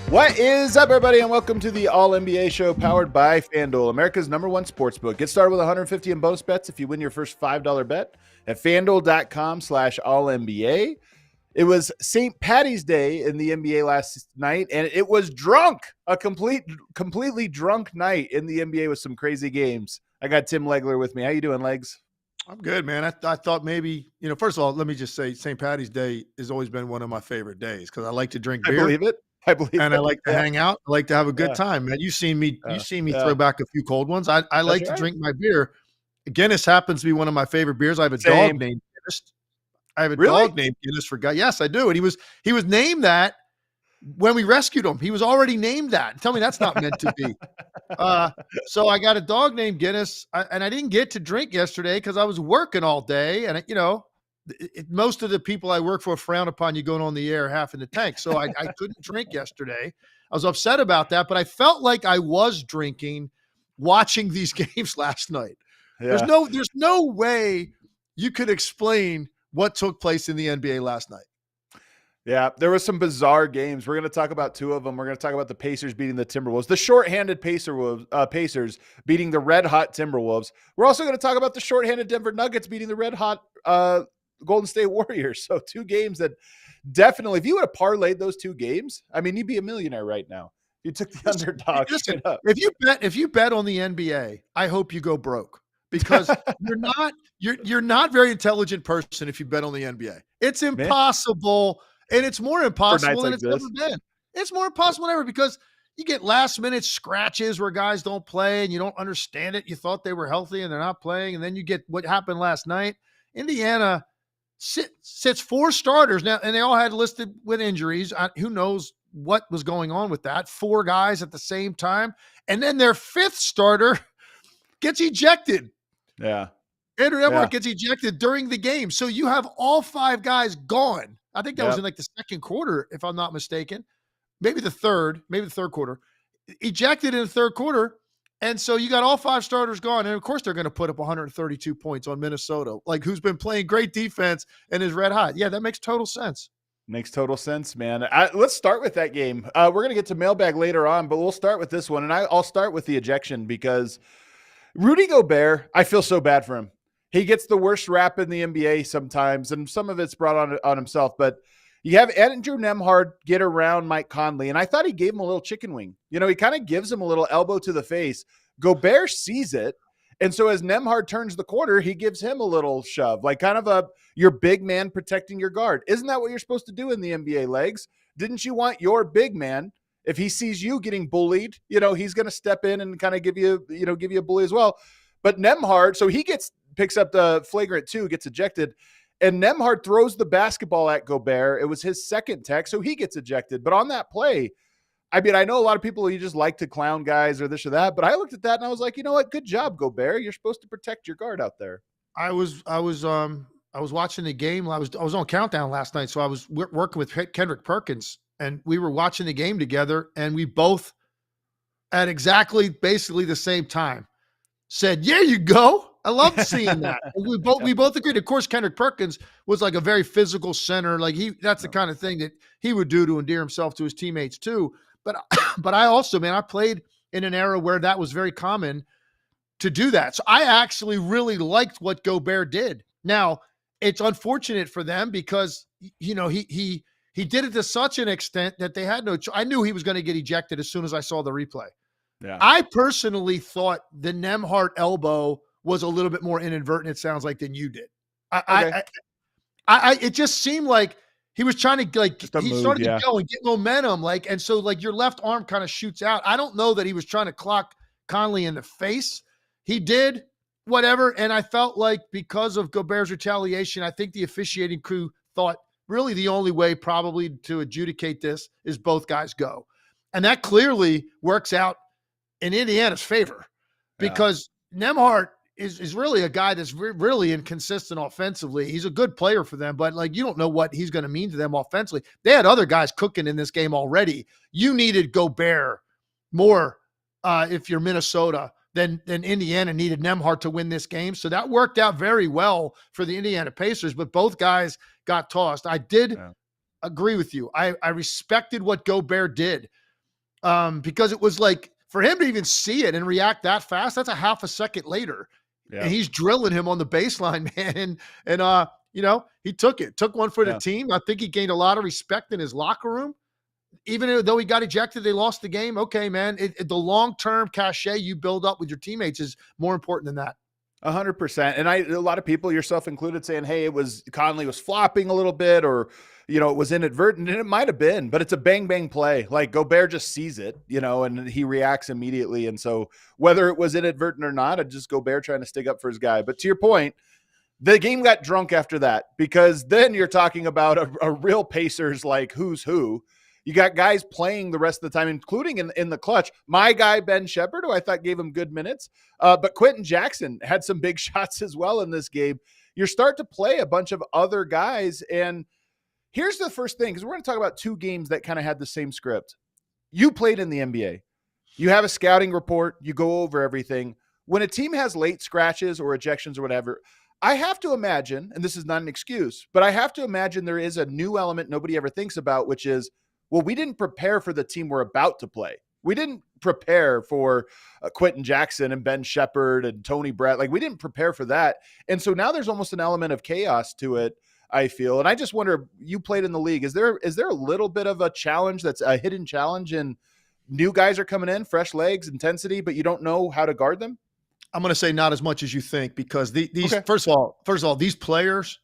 What is up, everybody, and welcome to the All-NBA show powered by FanDuel, America's #1 sportsbook. Get started with $150 in bonus bets if you win your first $5 bet at FanDuel.com/All-NBA. It was St. Patty's Day in the NBA last night, and it was a completely drunk night in the NBA with some crazy games. I got Tim Legler with me. How you doing, Legs? I'm good, man. I thought maybe, first of all, let me just say St. Patty's Day has always been one of my favorite days because I like to drink beer. I believe it. And I like to hang out. I like to have a good time, man. You've seen me throw back a few cold ones. I like to drink my beer. Guinness happens to be one of my favorite beers. I have a dog named Guinness. I have a dog named Guinness for guy. Yes, I do. And he was named that when we rescued him. He was already named that. Tell me that's not meant to be. So I got a dog named Guinness, and I didn't get to drink yesterday because I was working all day. And most of the people I work for frown upon you going on the air half in the tank. So I couldn't drink yesterday. I was upset about that, but I felt like I was drinking watching these games last night. Yeah. There's no way you could explain what took place in the NBA last night. Yeah, there were some bizarre games. We're going to talk about two of them. We're going to talk about the Pacers beating the Timberwolves, the shorthanded Pacers beating the red-hot Timberwolves. We're also going to talk about the shorthanded Denver Nuggets beating the red-hot Golden State Warriors. So two games that definitely, if you would have parlayed those two games, I mean, you'd be a millionaire right now. You took the underdog. Listen, if you bet on the NBA, I hope you go broke because you're not very intelligent person if you bet on the NBA. It's impossible, and it's more impossible than it's ever been. It's more impossible than ever because you get last minute scratches where guys don't play and you don't understand it. You thought they were healthy and they're not playing, and then you get what happened last night. Indiana sits four starters now, and they all had listed with injuries. Who knows what was going on with that? Four guys at the same time. And then their fifth starter gets ejected. Yeah. Andrew Edwards gets ejected during the game. So you have all five guys gone. I think that was in like the second quarter, if I'm not mistaken. Maybe the third quarter. Ejected in the third quarter. And so you got all five starters gone. And of course, they're going to put up 132 points on Minnesota, like who's been playing great defense and is red hot. Yeah, that makes total sense. Makes total sense, man. Let's start with that game. We're going to get to mailbag later on, but we'll start with this one. And I'll start with the ejection because Rudy Gobert, I feel so bad for him. He gets the worst rap in the NBA sometimes, and some of it's brought on himself. But you have Andrew Nembhard get around Mike Conley, and I thought he gave him a little chicken wing. He kind of gives him a little elbow to the face. Gobert sees it, and so as Nembhard turns the corner, he gives him a little shove, like kind of your big man protecting your guard. Isn't that what you're supposed to do in the NBA, Legs? Didn't you want your big man, if he sees you getting bullied, he's going to step in and kind of give you a bully as well. But Nembhard, so he picks up the flagrant 2, gets ejected. And Nembhard throws the basketball at Gobert. It was his second tech, so he gets ejected. But on that play, I mean, I know a lot of people, you just like to clown guys or this or that, but I looked at that and I was like, you know what? Good job, Gobert. You're supposed to protect your guard out there. I was watching the game. I was on Countdown last night, so I was working with Kendrick Perkins, and we were watching the game together, and we both, at basically the same time, said, "Yeah, you go." I love seeing that. We both agreed. Of course, Kendrick Perkins was like a very physical center. Like that's the kind of thing that he would do to endear himself to his teammates too. But I also, man, I played in an era where that was very common to do that. So I actually really liked what Gobert did. Now, it's unfortunate for them because, he did it to such an extent that they had no choice. I knew he was going to get ejected as soon as I saw the replay. Yeah. I personally thought the Nembhard elbow was a little bit more inadvertent, it sounds like, than you did. It just seemed like he was trying to started to go and get momentum, and so your left arm kind of shoots out. I don't know that he was trying to clock Conley in the face. He did, whatever. And I felt like because of Gobert's retaliation, I think the officiating crew thought really the only way probably to adjudicate this is both guys go. And that clearly works out in Indiana's favor because Nembhard is really a guy that's really inconsistent offensively. He's a good player for them, but like you don't know what he's going to mean to them offensively. They had other guys cooking in this game already. You needed Gobert more if you're Minnesota than Indiana needed Nembhard to win this game. So that worked out very well for the Indiana Pacers, but both guys got tossed. I did agree with you. I respected what Gobert did because it was like for him to even see it and react that fast, that's a half a second later. Yeah. And he's drilling him on the baseline, man. And you know, he took one for the team. I think he gained a lot of respect in his locker room. Even though he got ejected, they lost the game. Okay, man, the long-term cachet you build up with your teammates is more important than that. 100%. And a lot of people, yourself included, saying, hey, Conley was flopping a little bit, or, you know, it was inadvertent, and it might have been, but it's a bang, bang play. Like Gobert just sees it, you know, and he reacts immediately. And so whether it was inadvertent or not, it's just Gobert trying to stick up for his guy. But to your point, the game got drunk after that, because then you're talking about a real Pacers, like who's who. You got guys playing the rest of the time, including in the clutch. My guy, Ben Shepherd, who I thought gave him good minutes, but Quentin Jackson had some big shots as well in this game. You start to play a bunch of other guys, and here's the first thing, because we're going to talk about two games that kind of had the same script. You played in the NBA. You have a scouting report. You go over everything. When a team has late scratches or ejections or whatever, I have to imagine, and this is not an excuse, but I have to imagine there is a new element nobody ever thinks about, which is, well, we didn't prepare for the team we're about to play. We didn't prepare for Quentin Jackson and Ben Shepherd and Tony Brett. Like, we didn't prepare for that. And so now there's almost an element of chaos to it, I feel. And I just wonder, you played in the league. Is there a little bit of a challenge that's a hidden challenge, and new guys are coming in, fresh legs, intensity, but you don't know how to guard them? I'm going to say not as much as you think, because these first of all, these players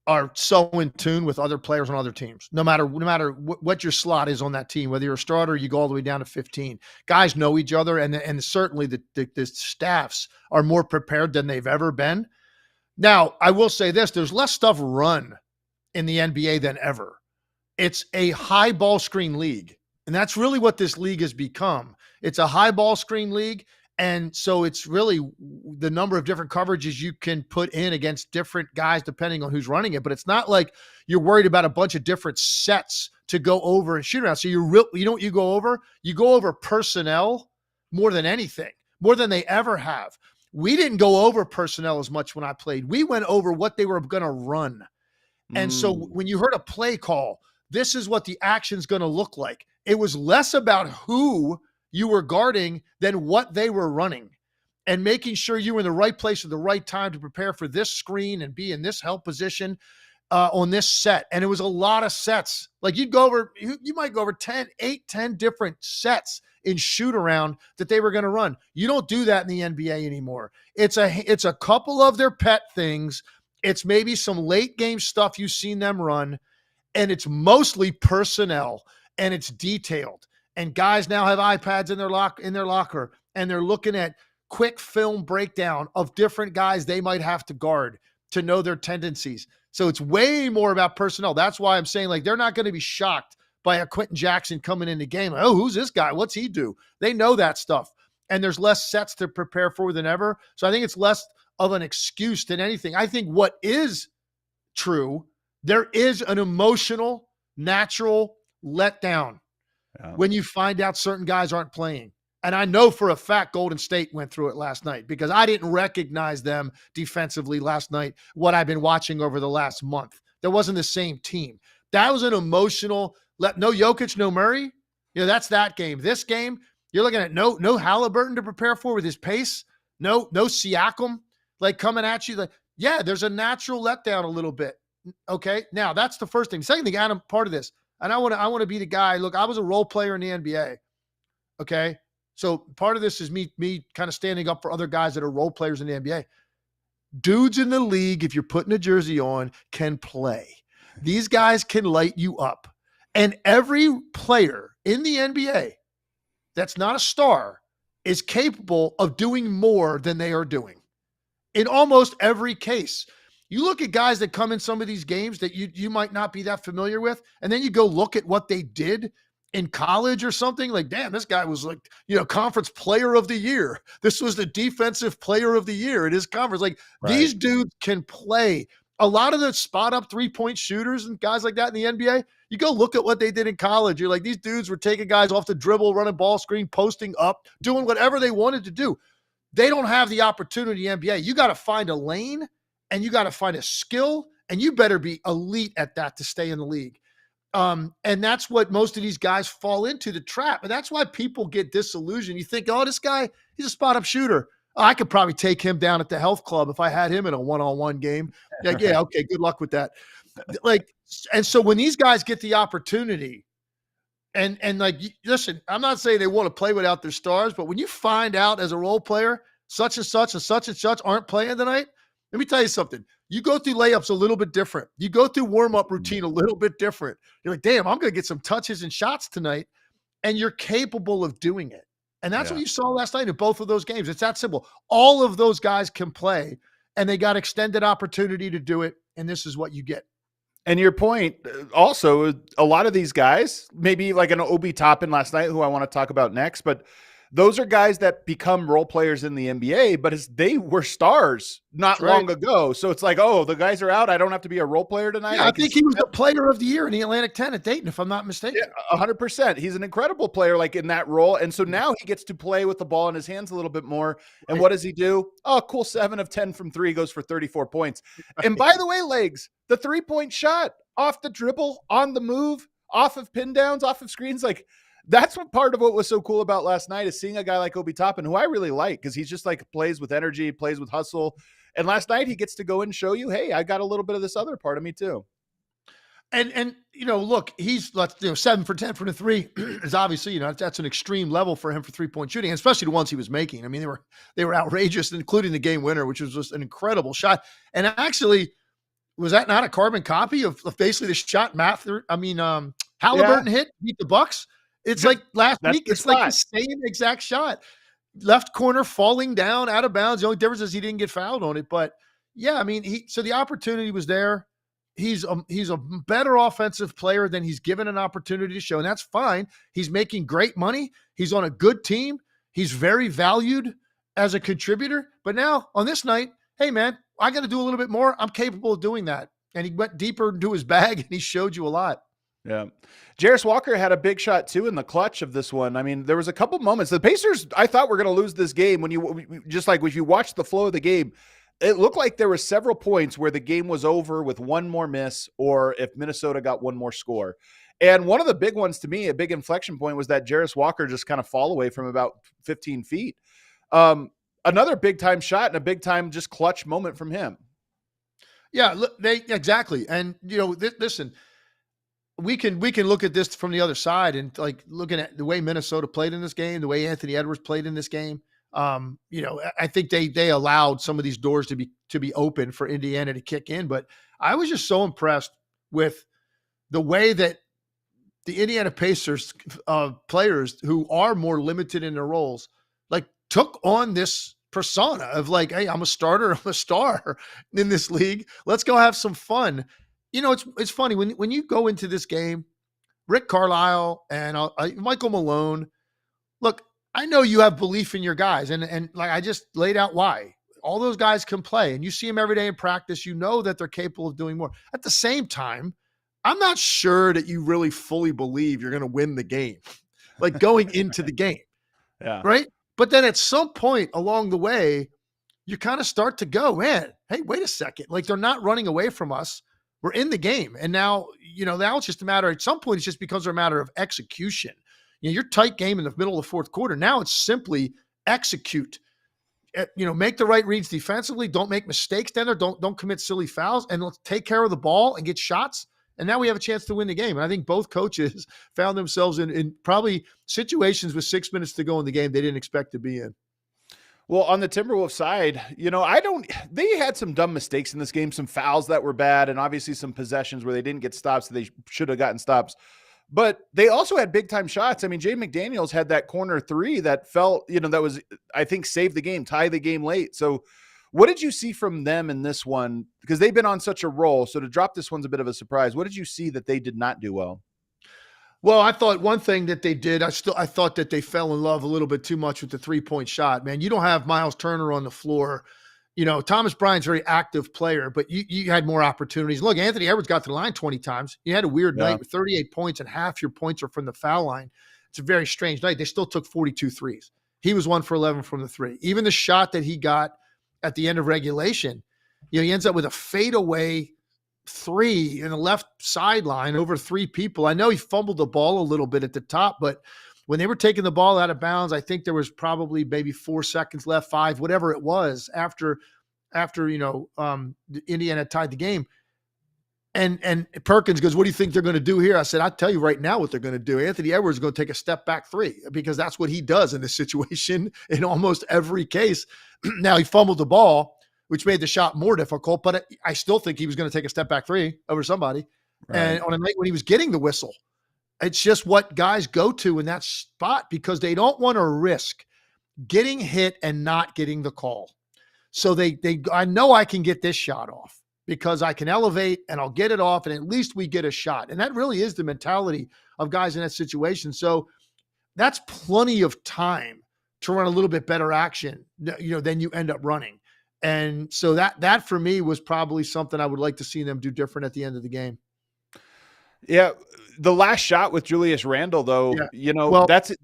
are so in tune with other players on other teams. No matter what your slot is on that team, whether you're a starter, you go all the way down to 15. Guys know each other, and certainly the staffs are more prepared than they've ever been. Now, I will say this: there's less stuff run in the NBA than ever. It's a high ball screen league, and that's really what this league has become. It's a high ball screen league. And so it's really the number of different coverages you can put in against different guys depending on who's running it. But it's not like you're worried about a bunch of different sets to go over and shoot around. So you know what you go over? You go over personnel more than anything, more than they ever have. We didn't go over personnel as much when I played. We went over what they were going to run. And so when you heard a play call, this is what the action's going to look like. It was less about who you were guarding than what they were running, and making sure you were in the right place at the right time to prepare for this screen and be in this help position on this set. And it was a lot of sets. Like you might go over 10 different sets in shoot around that they were going to run. You don't do that in the NBA anymore. It's a couple of their pet things. It's maybe some late game stuff you've seen them run, and it's mostly personnel, and it's detailed. And guys now have iPads in their locker, and they're looking at quick film breakdown of different guys they might have to guard to know their tendencies. So it's way more about personnel. That's why I'm saying, like, they're not going to be shocked by a Quentin Jackson coming in the game. Like, oh, who's this guy? What's he do? They know that stuff. And there's less sets to prepare for than ever. So I think it's less of an excuse than anything. I think what is true, there is an emotional, natural letdown when you find out certain guys aren't playing. And I know for a fact Golden State went through it last night, because I didn't recognize them defensively last night, what I've been watching over the last month. That wasn't the same team. That was an emotional no Jokic, no Murray. You know, that's that game. This game, you're looking at no Halliburton to prepare for with his pace. No Siakam, like, coming at you. Like, yeah, there's a natural letdown a little bit. Okay. Now that's the first thing. Second thing, Adam, part of this, and I want to be the guy. Look, I was a role player in the NBA. Okay. So part of this is me kind of standing up for other guys that are role players in the NBA. Dudes in the league, if you're putting a jersey on, can play. These guys can light you up. And every player in the NBA that's not a star is capable of doing more than they are doing. in almost every case. You look at guys that come in some of these games that you might not be that familiar with, and then you go look at what they did in college or something. Like, damn, this guy was like, conference player of the year. This was the defensive player of the year in his conference. Like, these dudes can play. A lot of the spot up 3-point shooters and guys like that in the NBA, you go look at what they did in college. You're like, these dudes were taking guys off the dribble, running ball screen, posting up, doing whatever they wanted to do. They don't have the opportunity in the NBA. You got to find a lane, and you got to find a skill, and you better be elite at that to stay in the league. And that's what most of these guys fall into, the trap. And that's why people get disillusioned. You think, oh, this guy, he's a spot up shooter. Oh, I could probably take him down at the health club if I had him in a one-on-one game. Like, yeah, okay, good luck with that. Like, and so when these guys get the opportunity, and like, listen, I'm not saying they want to play without their stars, but when you find out as a role player, such and such and such and such aren't playing tonight, let me tell you something. You go through layups a little bit different. You go through warm-up routine a little bit different. You're like, damn, I'm going to get some touches and shots tonight, and you're capable of doing it. And that's what you saw last night in both of those games. It's that simple. All of those guys can play, and they got extended opportunity to do it, and this is what you get. And your point also, a lot of these guys, maybe like an Obi Toppin last night, who I want to talk about next, but those are guys that become role players in the NBA, but they were stars not long ago. So it's like, oh, the guys are out. I don't have to be a role player tonight. Yeah, I think he was the player of the year in the Atlantic 10 at Dayton, if I'm not mistaken. Yeah, 100%. He's an incredible player, like in that role. And so now he gets to play with the ball in his hands a little bit more. And what does he do? Oh, cool. 7 of 10 from 3, goes for 34 points. And by the way, Legs, the 3-point shot off the dribble, on the move, off of pin downs, off of screens, like, that's what part of what was so cool about last night, is seeing a guy like Obi Toppin, who I really like, because he's just like plays with energy, plays with hustle. And last night he gets to go and show you, hey, I got a little bit of this other part of me too. And look, he's 7 for 10 from the 3 is obviously, that's an extreme level for him for 3-point shooting, especially the ones he was making. I mean, they were outrageous, including the game winner, which was just an incredible shot. And actually, was that not a carbon copy of basically the shot Halliburton hit, beat the Bucks? It's like last week. It's like the same exact shot. Left corner, falling down, out of bounds. The only difference is he didn't get fouled on it. But yeah, I mean, so the opportunity was there. He's a better offensive player than he's given an opportunity to show, and that's fine. He's making great money. He's on a good team. He's very valued as a contributor. But now on this night, hey man, I got to do a little bit more. I'm capable of doing that. And he went deeper into his bag, and he showed you a lot. Yeah. Jarris Walker had a big shot too in the clutch of this one. I mean, there was a couple moments. The Pacers, I thought, were going to lose this game. When if you watch the flow of the game, it looked like there were several points where the game was over with one more miss, or if Minnesota got one more score. And one of the big ones to me, a big inflection point, was that Jarris Walker just kind of fall away from about 15 feet. Another big time shot and a big time just clutch moment from him. Yeah, exactly. And listen, we can look at this from the other side, and like looking at the way Minnesota played in this game, the way Anthony Edwards played in this game. I think they allowed some of these doors to be open for Indiana to kick in, but I was just so impressed with the way that the Indiana Pacers players who are more limited in their roles, like, took on this persona of like, hey, I'm a starter, I'm a star in this league. Let's go have some fun. It's funny when you go into this game, Rick Carlisle and Michael Malone. Look, I know you have belief in your guys, and like I just laid out why. All those guys can play, and you see them every day in practice. You know that they're capable of doing more. At the same time, I'm not sure that you really fully believe you're going to win the game, like going into the game. Yeah. Right. But then at some point along the way, you kind of start to go, man, hey, wait a second. Like, they're not running away from us. We're in the game. And now it's just a matter, at some point, it just becomes a matter of execution. Your tight game in the middle of the fourth quarter. Now it's simply execute, make the right reads defensively. Don't make mistakes down there. Don't commit silly fouls, and let's take care of the ball and get shots. And now we have a chance to win the game. And I think both coaches found themselves in probably situations with 6 minutes to go in the game they didn't expect to be in. Well, on the Timberwolves side, they had some dumb mistakes in this game, some fouls that were bad, and obviously some possessions where they didn't get stops that they should have gotten stops. But they also had big time shots. I mean, Jay McDaniels had that corner 3 that fell, that was, I think, saved the game, tie the game late. So What did you see from them in this one? Because they've been on such a roll. So to drop this one's a bit of a surprise. What did you see that they did not do well? Well, I thought one thing that they did, I thought that they fell in love a little bit too much with the 3-point shot, man. You don't have Miles Turner on the floor. Thomas Bryant's a very active player, but you had more opportunities. Look, Anthony Edwards got to the line 20 times. You had a weird night with 38 points and half your points are from the foul line. It's a very strange night. They still took 42 threes. He was 1 for 11 from the three. Even the shot that he got at the end of regulation, he ends up with a fadeaway three in the left sideline over 3 people. I know he fumbled the ball a little bit at the top, but when they were taking the ball out of bounds, I think there was probably maybe 4 seconds left, 5, whatever it was, after Indiana tied the game. And Perkins goes, "What do you think they're going to do here?" I said, "I'll tell you right now what they're going to do. Anthony Edwards is going to take a step back 3 because that's what he does in this situation in almost every case." Now he fumbled the ball, which made the shot more difficult, but I still think he was going to take a step back 3 over somebody. Right. And on a night when he was getting the whistle, it's just what guys go to in that spot because they don't want to risk getting hit and not getting the call. So I know I can get this shot off because I can elevate and I'll get it off and at least we get a shot. And that really is the mentality of guys in that situation. So that's plenty of time to run a little bit better action, than you end up running. And so that for me was probably something I would like to see them do different at the end of the game. Yeah. The last shot with Julius Randle, though,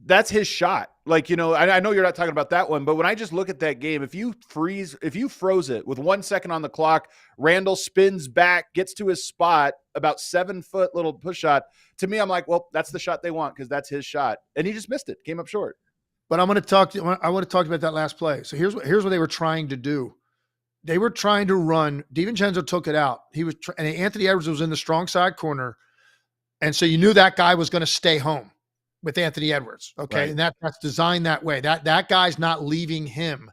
that's his shot. Like, I know you're not talking about that one, but when I just look at that game, if you froze it with 1 second on the clock, Randle spins back, gets to his spot, about 7-foot little push shot. To me, I'm like, well, that's the shot they want because that's his shot. And he just missed it, came up short. But I want to talk about that last play. So here's what they were trying to do. They were trying to run. DiVincenzo took it out. And Anthony Edwards was in the strong side corner. And so you knew that guy was going to stay home with Anthony Edwards. Okay. Right. And that's designed that way. That guy's not leaving him.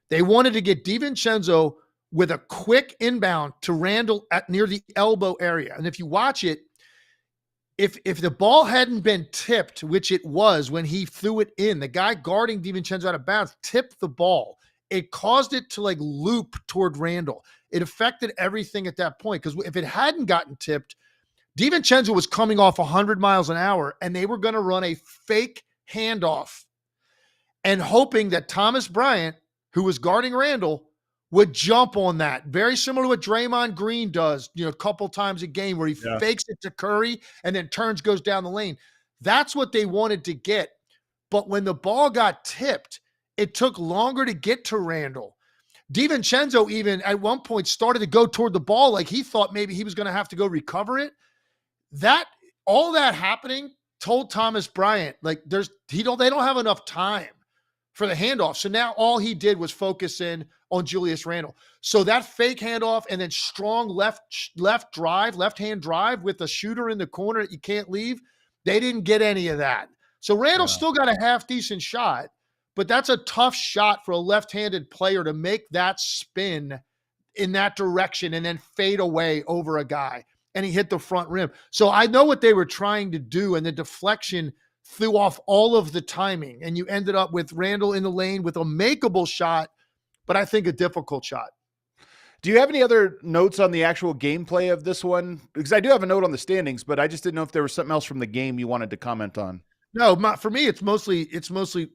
They wanted to get DiVincenzo with a quick inbound to Randle at near the elbow area. And if you watch it, if the ball hadn't been tipped, which it was when he threw it in, the guy guarding DiVincenzo out of bounds tipped the ball. It caused it to loop toward Randle. It affected everything at that point because if it hadn't gotten tipped, DiVincenzo was coming off 100 miles an hour and they were going to run a fake handoff and hoping that Thomas Bryant, who was guarding Randle, would jump on that. Very similar to what Draymond Green does, a couple times a game where he fakes it to Curry and then goes down the lane. That's what they wanted to get. But when the ball got tipped, it took longer to get to Randle. DiVincenzo even at one point started to go toward the ball like he thought maybe he was going to have to go recover it. All that happening told Thomas Bryant, they don't have enough time for the handoff. So now all he did was focus in on Julius Randle. So that fake handoff and then strong left-hand drive with a shooter in the corner that you can't leave, they didn't get any of that. So Randle still got a half-decent shot, but that's a tough shot for a left-handed player to make that spin in that direction and then fade away over a guy. And he hit the front rim. So I know what they were trying to do, and the deflection threw off all of the timing. And you ended up with Randle in the lane with a makeable shot, but I think a difficult shot. Do you have any other notes on the actual gameplay of this one? Because I do have a note on the standings, but I just didn't know if there was something else from the game you wanted to comment on. No, for me, it's mostly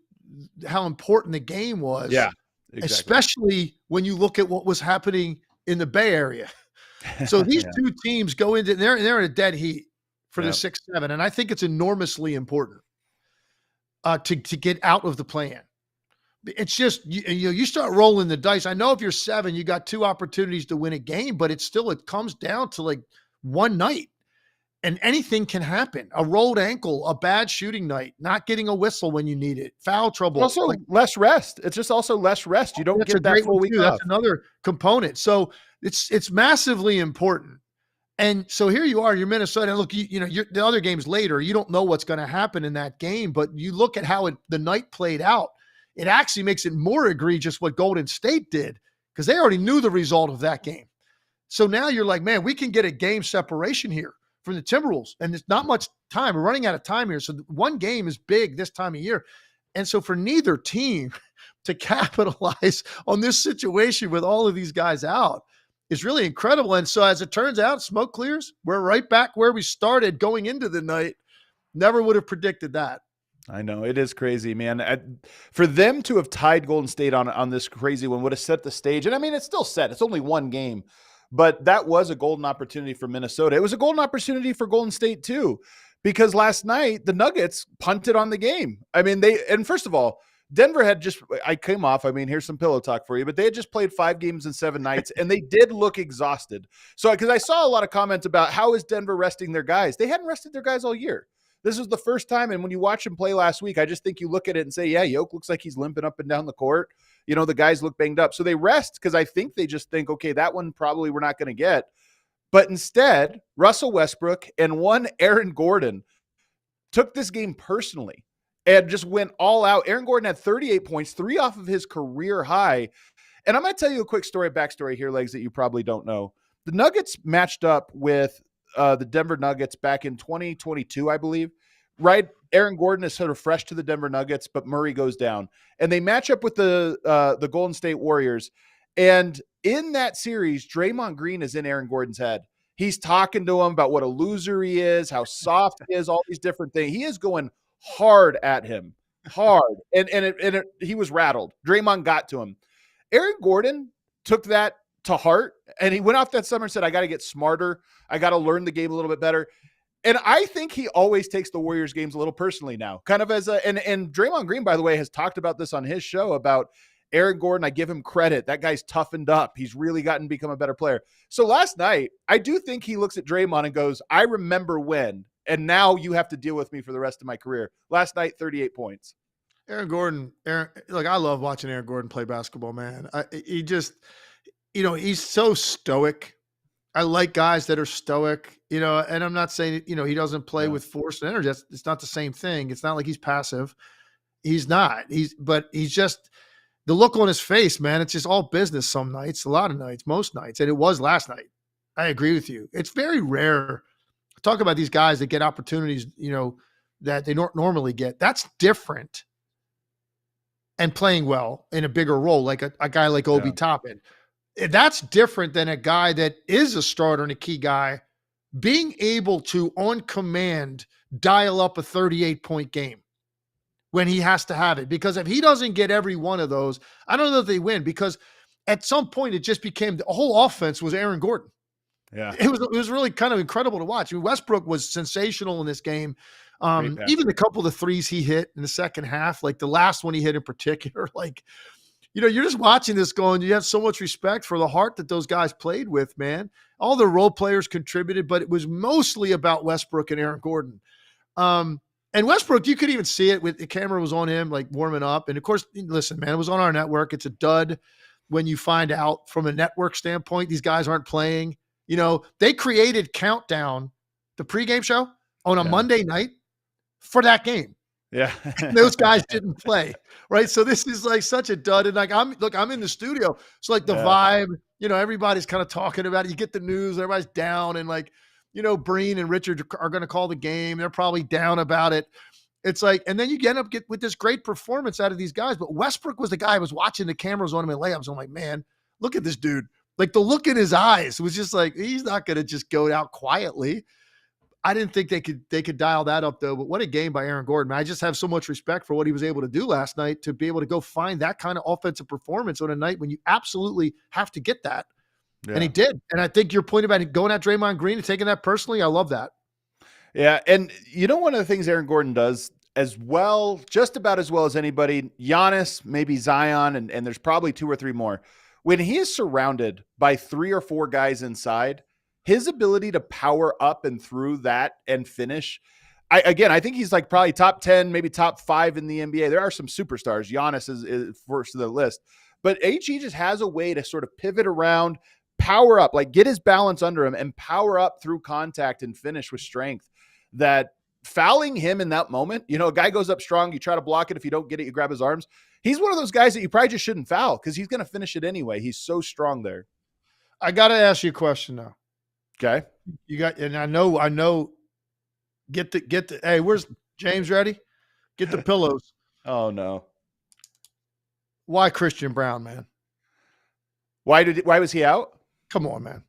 how important the game was. Yeah, exactly. Especially when you look at what was happening in the Bay Area. So these two teams go into they're in a dead heat for the 6-7, and I think it's enormously important to get out of the play-in. It's just you start rolling the dice. I know if you're 7, you got 2 opportunities to win a game, but it comes down to one night, and anything can happen. A rolled ankle, a bad shooting night, not getting a whistle when you need it, foul trouble. Also, less rest. It's just also less rest. You don't get that full week off. That's another component. So it's massively important. And so here you are, you're Minnesota. And look, you're, the other game's later. You don't know what's going to happen in that game, but you look at how the night played out. It actually makes it more egregious what Golden State did because they already knew the result of that game. So now you're like, man, we can get a game separation here from the Timberwolves, and there's not much time. We're running out of time here. So one game is big this time of year. And so for neither team, to capitalize on this situation with all of these guys out is really incredible. And so as it turns out, smoke clears. We're right back where we started going into the night. Never would have predicted that. I know, it is crazy, man. For them to have tied Golden State on this crazy one would have set the stage. And I mean, it's still set. It's only one game, but that was a golden opportunity for Minnesota. It was a golden opportunity for Golden State too, because last night the Nuggets punted on the game. I mean, first of all, Denver had here's some pillow talk for you, but they had just played 5 games in 7 nights and they did look exhausted. So, because I saw a lot of comments about how is Denver resting their guys? They hadn't rested their guys all year. This was the first time. And when you watch him play last week, I just think you look at it and say, yeah, Yoke looks like he's limping up and down the court. You know, the guys look banged up. So they rest because I think they just think, okay, that one probably we're not going to get. But instead, Russell Westbrook and one Aaron Gordon took this game personally and just went all out. Aaron Gordon had 38 points, 3 off of his career high. And I'm going to tell you a quick backstory here, Legs, that you probably don't know. The Nuggets matched up with the Denver Nuggets back in 2022, I believe, right? Aaron Gordon is sort of fresh to the Denver Nuggets, but Murray goes down. And they match up with the Golden State Warriors. And in that series, Draymond Green is in Aaron Gordon's head. He's talking to him about what a loser he is, how soft he is, all these different things. He is going hard at him, hard. And he was rattled. Draymond got to him. Aaron Gordon took that to heart, and he went off that summer and said, I got to get smarter. I got to learn the game a little bit better. And I think he always takes the Warriors games a little personally now, kind of as and Draymond Green, by the way, has talked about this on his show about Aaron Gordon. I give him credit. That guy's toughened up. He's really gotten to become a better player. So last night, I do think he looks at Draymond and goes, I remember when, and now you have to deal with me for the rest of my career. Last night, 38 points. Aaron Gordon, I love watching Aaron Gordon play basketball, man. He just, he's so stoic. I like guys that are stoic, and I'm not saying, he doesn't play with force and energy. It's not the same thing. It's not like he's passive. He's not. But he's just, the look on his face, man, it's just all business some nights, a lot of nights, most nights. And it was last night. I agree with you. It's very rare. Talk about these guys that get opportunities, that they don't normally get. That's different. And playing well in a bigger role, like a guy like Obi Toppin. That's different than a guy that is a starter and a key guy being able to, on command, dial up a 38-point game when he has to have it. Because if he doesn't get every one of those, I don't know if they win, because at some point it just became the whole offense was Aaron Gordon. Yeah. It was really kind of incredible to watch. I mean, Westbrook was sensational in this game. Even a couple of the threes he hit in the second half, like the last one he hit in particular, you're just watching this going, you have so much respect for the heart that those guys played with, man. All the role players contributed, but it was mostly about Westbrook and Aaron Gordon. And Westbrook, you could even see it with the camera was on him, like warming up. And of course, listen, man, it was on our network. It's a dud when you find out from a network standpoint, these guys aren't playing. They created Countdown, the pregame show, on a Monday night for that game. Yeah. Those guys didn't play. Right. So this is like such a dud. And I'm in the studio. So like the vibe, everybody's kind of talking about it. You get the news, everybody's down, and Breen and Richard are going to call the game. They're probably down about it. It's like, and then you end up with this great performance out of these guys. But Westbrook was the guy I was watching the cameras on him in layups. I'm like, man, look at this dude. Like the look in his eyes was just like, he's not going to just go out quietly. I didn't think they could dial that up though, but what a game by Aaron Gordon. I just have so much respect for what he was able to do last night to be able to go find that kind of offensive performance on a night when you absolutely have to get that. Yeah. And he did. And I think your point about going at Draymond Green and taking that personally, I love that. Yeah. And one of the things Aaron Gordon does as well, just about as well as anybody, Giannis, maybe Zion, and there's probably 2 or 3 more. When he is surrounded by 3 or 4 guys inside, his ability to power up and through that and finish. I think he's like probably top 10, maybe top 5 in the NBA. There are some superstars. Giannis is first of the list, but HE just has a way to sort of pivot around, power up, like get his balance under him and power up through contact and finish with strength. That fouling him in that moment, a guy goes up strong, you try to block it. If you don't get it, you grab his arms. He's one of those guys that you probably just shouldn't foul because he's going to finish it anyway. He's so strong there. I got to ask you a question now. Okay. And I know, get the, hey, where's James ready? Get the pillows. Oh no. Why Christian Braun, man? Why was he out? Come on, man.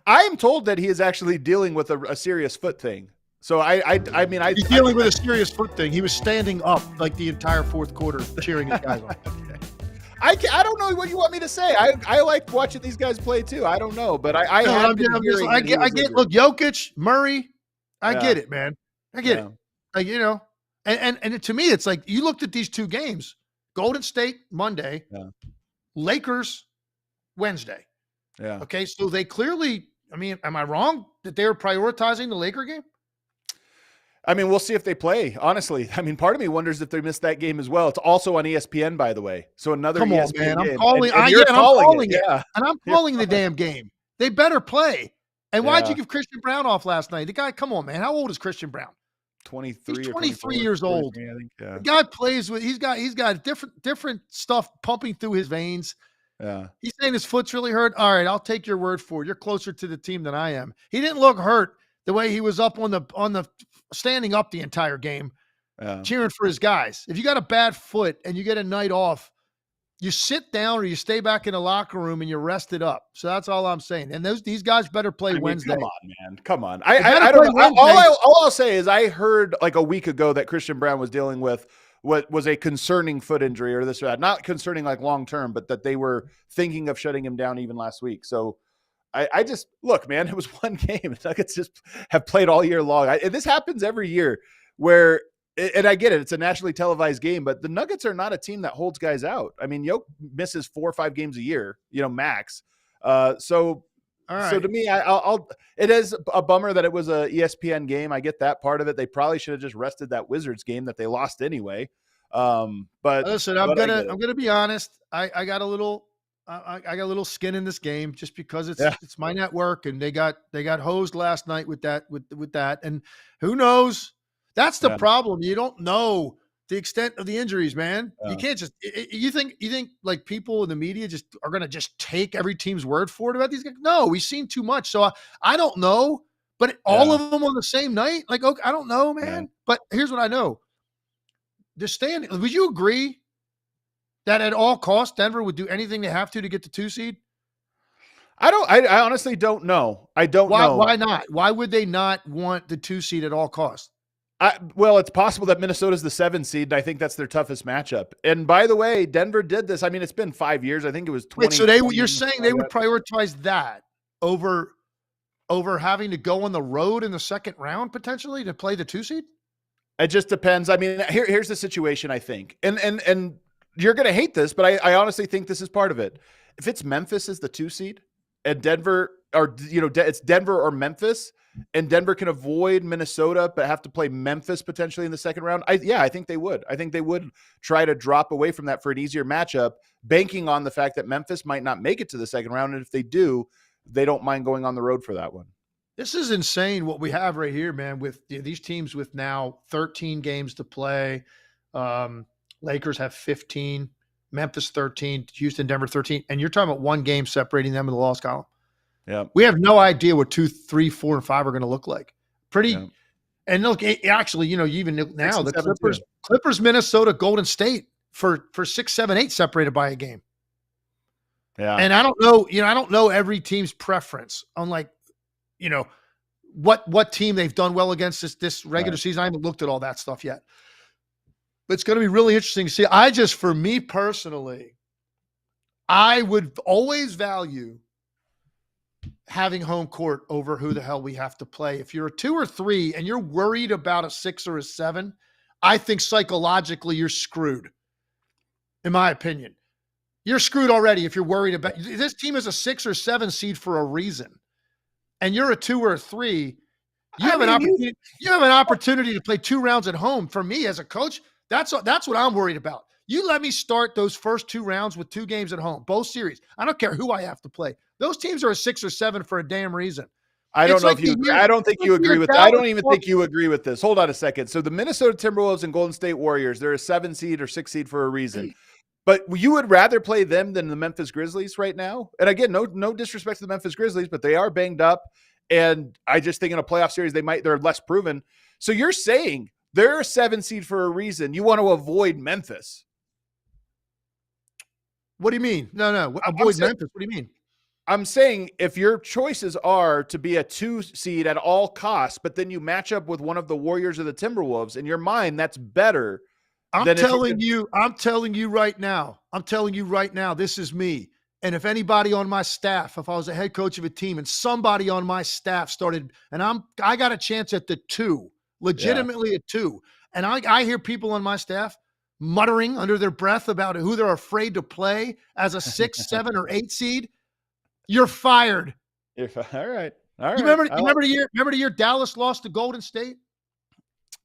I am told that he is actually dealing with a serious foot thing. So He's dealing with a serious foot thing. He was standing up like the entire fourth quarter, cheering his guys on. I don't know what you want me to say. I like watching these guys play too. I don't know, but I get look, Jokic, Murray. I get it, man. I get it. Like, and to me, it's like you looked at these two games: Golden State Monday, Lakers Wednesday. Yeah. Okay, so they clearly. I mean, am I wrong that they were prioritizing the Laker game? I mean, we'll see if they play. Honestly, I mean, part of me wonders if they missed that game as well. It's also on ESPN, by the way. So another ESPN man. game. I'm calling. I'm calling it. Yeah. And I'm calling the damn game. They better play. And why'd you give Christian Braun off last night? The guy, come on, man. How old is Christian Braun? 23. He's 23 years old. I think, The guy plays with. He's got different stuff pumping through his veins. Yeah. He's saying his foot's really hurt. All right, I'll take your word for it. You're closer to the team than I am. He didn't look hurt the way he was up on the standing up the entire game, cheering for his guys. If you got a bad foot and you get a night off, you sit down or you stay back in the locker room and you rest it up. So that's all I'm saying. And these guys better play Wednesday. Come on, man. Come on. I don't know. All I'll say is I heard like a week ago that Christian Braun was dealing with what was a concerning foot injury or this or that. Not concerning like long-term, but that they were thinking of shutting him down even last week. So I just look, man, it was one game. The Nuggets just have played all year long. And this happens every year where, and I get it, it's a nationally televised game, but the Nuggets are not a team that holds guys out. I mean, Yoke misses 4 or 5 games a year, max. So to me, it is a bummer that it was a ESPN game. I get that part of it. They probably should have just rested that Wizards game that they lost anyway. But listen, I'm gonna be honest. I got a little skin in this game just because it's my network and they got hosed last night with that. And who knows? That's the problem. You don't know the extent of the injuries, man. You can't just, you think like people in the media just are going to just take every team's word for it about these guys? No, we've seen too much. So I don't know, but all of them on the same night, like, okay, I don't know, man. But here's what I know. Would you agree that at all costs, Denver would do anything they have to get the 2 seed? I honestly don't know. I don't know. Why not? Why would they not want the 2 seed at all costs? Well, it's possible that Minnesota's the 7 seed, and I think that's their toughest matchup. And by the way, Denver did this. I mean, it's been 5 years. I think it was 20. Wait, so you're saying they would prioritize that over having to go on the road in the second round potentially to play the 2 seed? It just depends. I mean, here's the situation, I think. And you're going to hate this, but I honestly think this is part of it. If it's Memphis as the 2 seed and Denver, or, it's Denver or Memphis, and Denver can avoid Minnesota, but have to play Memphis potentially in the second round, I think they would. I think they would try to drop away from that for an easier matchup, banking on the fact that Memphis might not make it to the second round. And if they do, they don't mind going on the road for that one. This is insane what we have right here, man, with these teams with now 13 games to play. Lakers have 15, Memphis 13, Houston, Denver 13. And you're talking about one game separating them in the loss column. Yeah. We have no idea what 2, 3, 4, and 5 are going to look like. And look, actually, even now, the Clippers, Minnesota, Golden State for 6, 7, 8 separated by a game. Yeah. And I don't know every team's preference on what team they've done well against this regular season. I haven't looked at all that stuff yet. But it's going to be really interesting to see. For me personally, I would always value having home court over who the hell we have to play. If you're a 2 or 3 and you're worried about a 6 or a 7, I think psychologically you're screwed. In my opinion, you're screwed already. If you're worried about this team is a 6 or 7 seed for a reason, and you're a 2 or a 3, you have an opportunity to play 2 rounds at home. For me as a coach, that's what I'm worried about. You let me start those first 2 rounds with 2 games at home, both series. I don't care who I have to play. Those teams are a 6 or 7 for a damn reason. I don't know if you agree. I don't think you agree with that. I don't even think you agree with this. Hold on a second. So the Minnesota Timberwolves and Golden State Warriors, they're a 7 seed or 6 seed for a reason. But you would rather play them than the Memphis Grizzlies right now? And again, no disrespect to the Memphis Grizzlies, but they are banged up. And I just think in a playoff series, they're less proven. So you're saying they're a 7 seed for a reason. You want to avoid Memphis. What do you mean? No. I'm Avoid saying, Memphis. What do you mean? I'm saying if your choices are to be a 2 seed at all costs, but then you match up with one of the Warriors or the Timberwolves, in your mind, that's better I'm than if you telling you right now. This is me. And if anybody on my staff, if I was a head coach of a team and somebody on my staff started, and I got a chance at the 2, legitimately a 2. And I hear people on my staff muttering under their breath about who they're afraid to play as a 6, 7, or 8 seed. You're fired. All right. You remember the year Dallas lost to Golden State?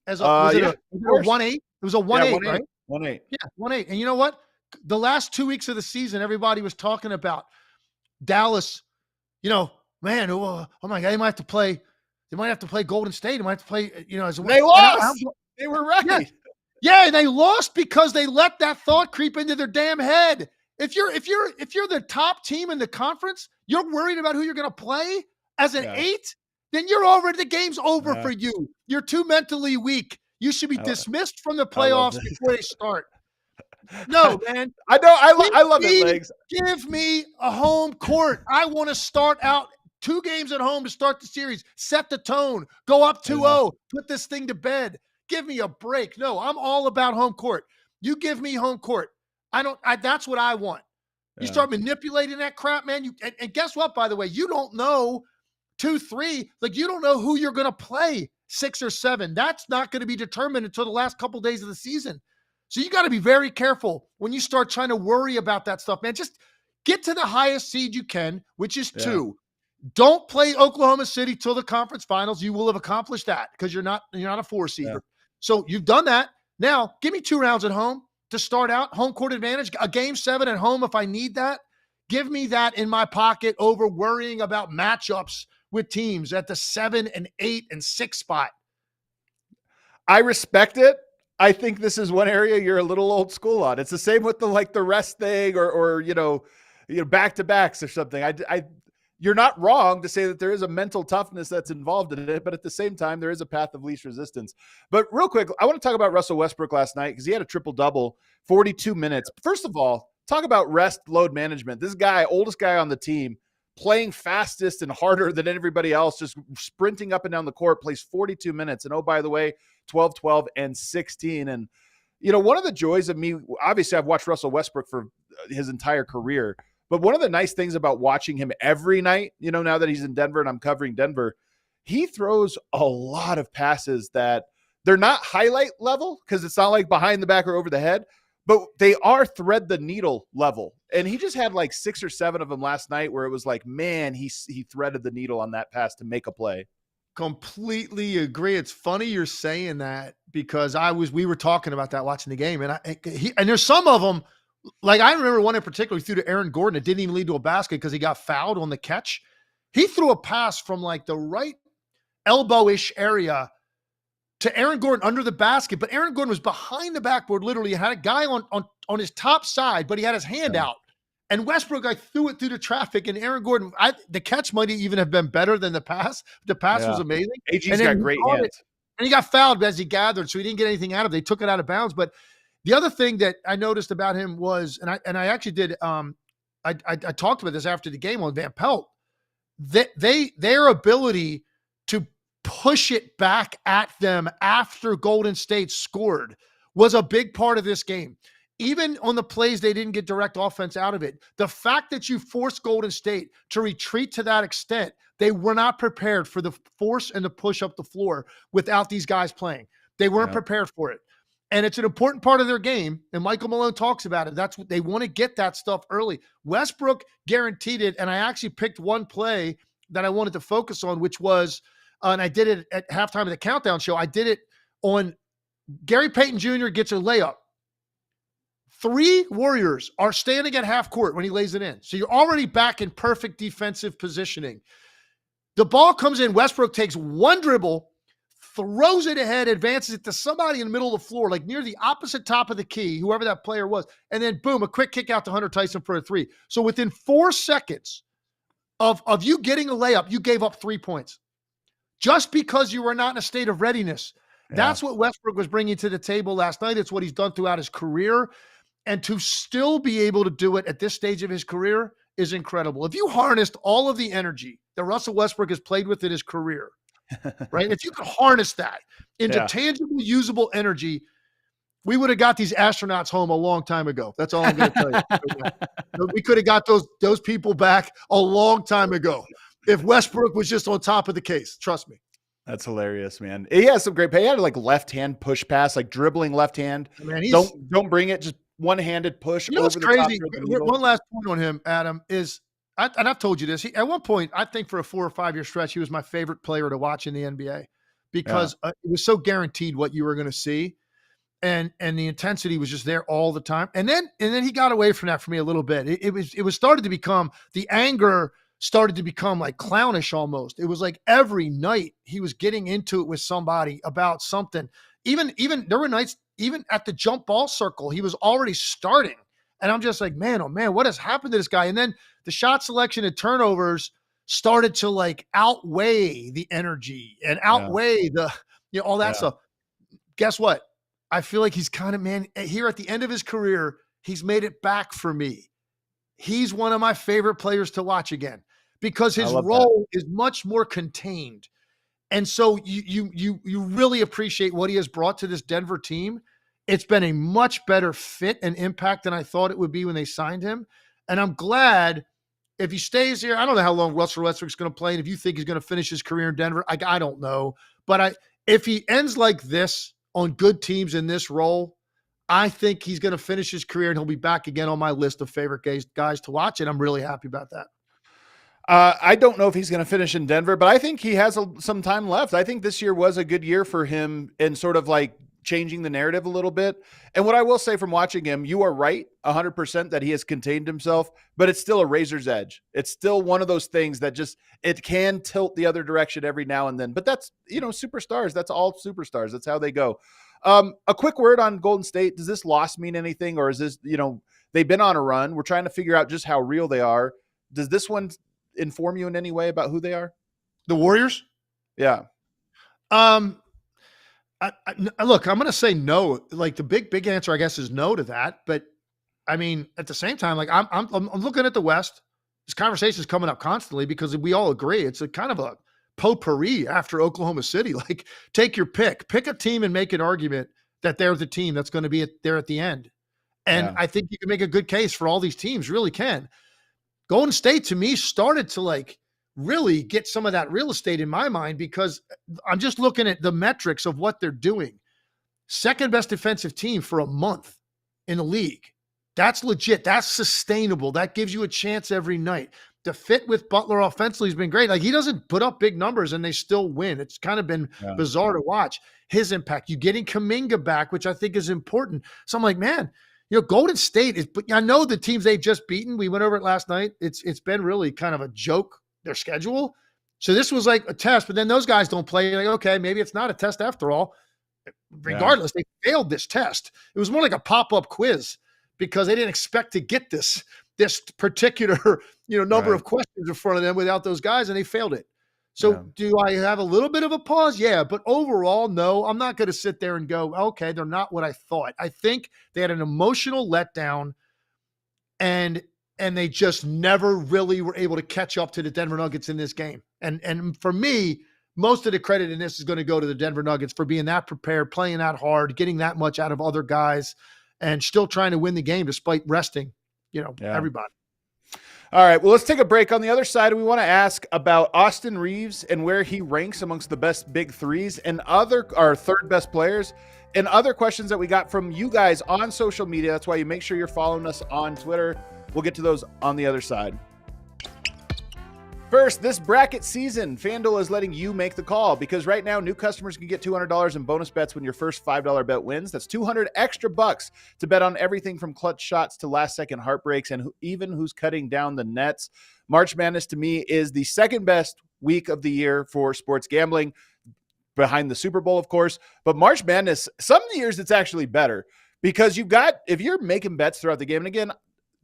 Was it a 1-8? It was a 1-8, right? 1-8. Yeah, 1-8. And you know what? The last 2 weeks of the season, everybody was talking about Dallas. Man, oh my God, they might have to play Golden State. They might have to play, as a They lost. They were right. Yeah, and they lost because they let that thought creep into their damn head. If you're the top team in the conference, you're worried about who you're going to play as an 8, then the game's over for you. You're too mentally weak. You should be dismissed from the playoffs before they start. No, man. I know. I love it, Legs. Give me a home court. I want to start out 2 games at home to start the series. Set the tone. Go up 2-0. Put this thing to bed. Give me a break. No, I'm all about home court. You give me home court. That's what I want. You start manipulating that crap, man. And guess what, by the way? You don't know 2, 3. Like, you don't know who you're going to play 6 or 7. That's not going to be determined until the last couple of days of the season. So you got to be very careful when you start trying to worry about that stuff, man. Just get to the highest seed you can, which is 2. Don't play Oklahoma City till the conference finals. You will have accomplished that because you're not a 4 seed. Yeah. So you've done that. Now give me 2 rounds at home to start out. Home court advantage, a game 7 at home if I need that. Give me that in my pocket over worrying about matchups with teams at the 7 and 8 and 6 spot. I respect it. I think this is one area you're a little old school on. It's the same with the rest thing or back to backs or something. You're not wrong to say that there is a mental toughness that's involved in it, but at the same time, there is a path of least resistance. But real quick, I want to talk about Russell Westbrook last night because he had a triple-double, 42 minutes. First of all, talk about rest load management. This guy, oldest guy on the team, playing fastest and harder than everybody else, just sprinting up and down the court, plays 42 minutes. And oh, by the way, 12, 12, and 16. And, one of the joys of me, obviously I've watched Russell Westbrook for his entire career, but one of the nice things about watching him every night, now that he's in Denver and I'm covering Denver, he throws a lot of passes that they're not highlight level because it's not like behind the back or over the head, but they are thread the needle level. And he just had like 6 or 7 of them last night where it was like, man, he threaded the needle on that pass to make a play. Completely agree. It's funny you're saying that because we were talking about that watching the game, and there's some of them. Like I remember one in particular, he threw to Aaron Gordon. It didn't even lead to a basket because he got fouled on the catch. He threw a pass from like the right elbow-ish area to Aaron Gordon under the basket, but Aaron Gordon was behind the backboard. Literally, he had a guy on his top side, but he had his hand out. And Westbrook, I threw it through the traffic, and Aaron Gordon, the catch might even have been better than the pass. The pass was amazing. AG's got great hands. And he got fouled as he gathered, so he didn't get anything out of it. They took it out of bounds. But the other thing that I noticed about him was, and I actually did, I talked about this after the game on Van Pelt, that their ability to push it back at them after Golden State scored was a big part of this game. Even on the plays they didn't get direct offense out of it, the fact that you forced Golden State to retreat to that extent, they were not prepared for the force and the push up the floor without these guys playing. They weren't prepared for it. And it's an important part of their game, and Michael Malone talks about it. That's what they want to get that stuff early. Westbrook guaranteed it, and I actually picked one play that I wanted to focus on, which was, and I did it at halftime of the Countdown show. I did it on Gary Payton Jr. gets a layup. 3 Warriors are standing at half court when he lays it in. So you're already back in perfect defensive positioning. The ball comes in. Westbrook takes one dribble, throws it ahead, advances it to somebody in the middle of the floor, like near the opposite top of the key, whoever that player was. And then boom, a quick kick out to Hunter Tyson for a 3. So within 4 seconds of you getting a layup, you gave up 3 points just because you were not in a state of readiness. Yeah. That's what Westbrook was bringing to the table last night. It's what he's done throughout his career. And to still be able to do it at this stage of his career is incredible. If you harnessed all of the energy that Russell Westbrook has played with in his career, right? If you could harness that into tangible, usable energy, we would have got these astronauts home a long time ago. That's all I'm going to tell you. We could have got those people back a long time ago if Westbrook was just on top of the case. Trust me. That's hilarious, man. He has some great play. He had like left hand push pass, like dribbling left hand. Man, don't bring it, just one-handed push. You know what's crazy? One last point on him, Adam, is, and I've told you this, at one point, I think for a 4 or 5 year stretch, he was my favorite player to watch in the NBA because it was so guaranteed what you were going to see. And the intensity was just there all the time. And then he got away from that for me a little bit. It was started to become, the anger started to become like clownish almost. It was like every night he was getting into it with somebody about something. Even there were nights, even at the jump ball circle, he was already starting. And I'm just like, man, oh man, what has happened to this guy? And then the shot selection and turnovers started to like outweigh the energy and outweigh all that stuff. Guess what? I feel like he's kind of, man, here at the end of his career, he's made it back for me. He's one of my favorite players to watch again because his role is much more contained. And so you really appreciate what he has brought to this Denver team. It's been a much better fit and impact than I thought it would be when they signed him. And I'm glad if he stays here. I don't know how long Russell Westbrook's going to play. And if you think he's going to finish his career in Denver, I don't know. But if he ends like this on good teams in this role, I think he's going to finish his career and he'll be back again on my list of favorite guys to watch. And I'm really happy about that. I don't know if he's going to finish in Denver, but I think he has some time left. I think this year was a good year for him in sort of like changing the narrative a little bit. And what I will say from watching him, you are right 100% that he has contained himself, but it's still a razor's edge. It's still one of those things that just, it can tilt the other direction every now and then, but that's, superstars. That's all superstars. That's how they go. A quick word on Golden State. Does this loss mean anything? Or is this, they've been on a run. We're trying to figure out just how real they are. Does this one inform you in any way about who they are? The Warriors? Yeah. Look, I'm going to say no. Like the big answer, I guess, is no to that. But I mean, at the same time, like I'm looking at the West. This conversation is coming up constantly because we all agree it's a kind of a potpourri after Oklahoma City. Like, take your pick a team and make an argument that they're the team that's going to be there at the end. And I think you can make a good case for all these teams, really can. Golden State to me started to like really get some of that real estate in my mind because I'm just looking at the metrics of what they're doing. Second best defensive team for a month in the league. That's legit. That's sustainable. That gives you a chance every night. The fit with Butler offensively has been great. Like, he doesn't put up big numbers and they still win. It's kind of been bizarre to watch his impact. You getting Kuminga back, which I think is important. So I'm like, man, Golden State is, but I know the teams they've just beaten. We went over it last night. It's been really kind of a joke, their schedule. So this was like a test, but then those guys don't play. Like, okay, maybe it's not a test after all. Regardless, they failed this test. It was more like a pop-up quiz because they didn't expect to get this particular, number of questions in front of them without those guys, and they failed it. So do I have a little bit of a pause? Yeah, but overall, no. I'm not going to sit there and go, okay, they're not what I thought. I think they had an emotional letdown, and they just never really were able to catch up to the Denver Nuggets in this game. And for me, most of the credit in this is going to go to the Denver Nuggets for being that prepared, playing that hard, getting that much out of other guys, and still trying to win the game despite resting, everybody. All right, well, let's take a break. On the other side, we want to ask about Austin Reaves and where he ranks amongst the best big threes and our third best players, and other questions that we got from you guys on social media. That's why you make sure you're following us on Twitter. We'll get to those on the other side. First, this bracket season, FanDuel is letting you make the call because right now new customers can get $200 in bonus bets when your first $5 bet wins. That's $200 extra bucks to bet on everything from clutch shots to last-second heartbreaks and even who's cutting down the nets. March Madness, to me, is the second best week of the year for sports gambling, behind the Super Bowl, of course. But March Madness, some of the years it's actually better because if you're making bets throughout the game, and again,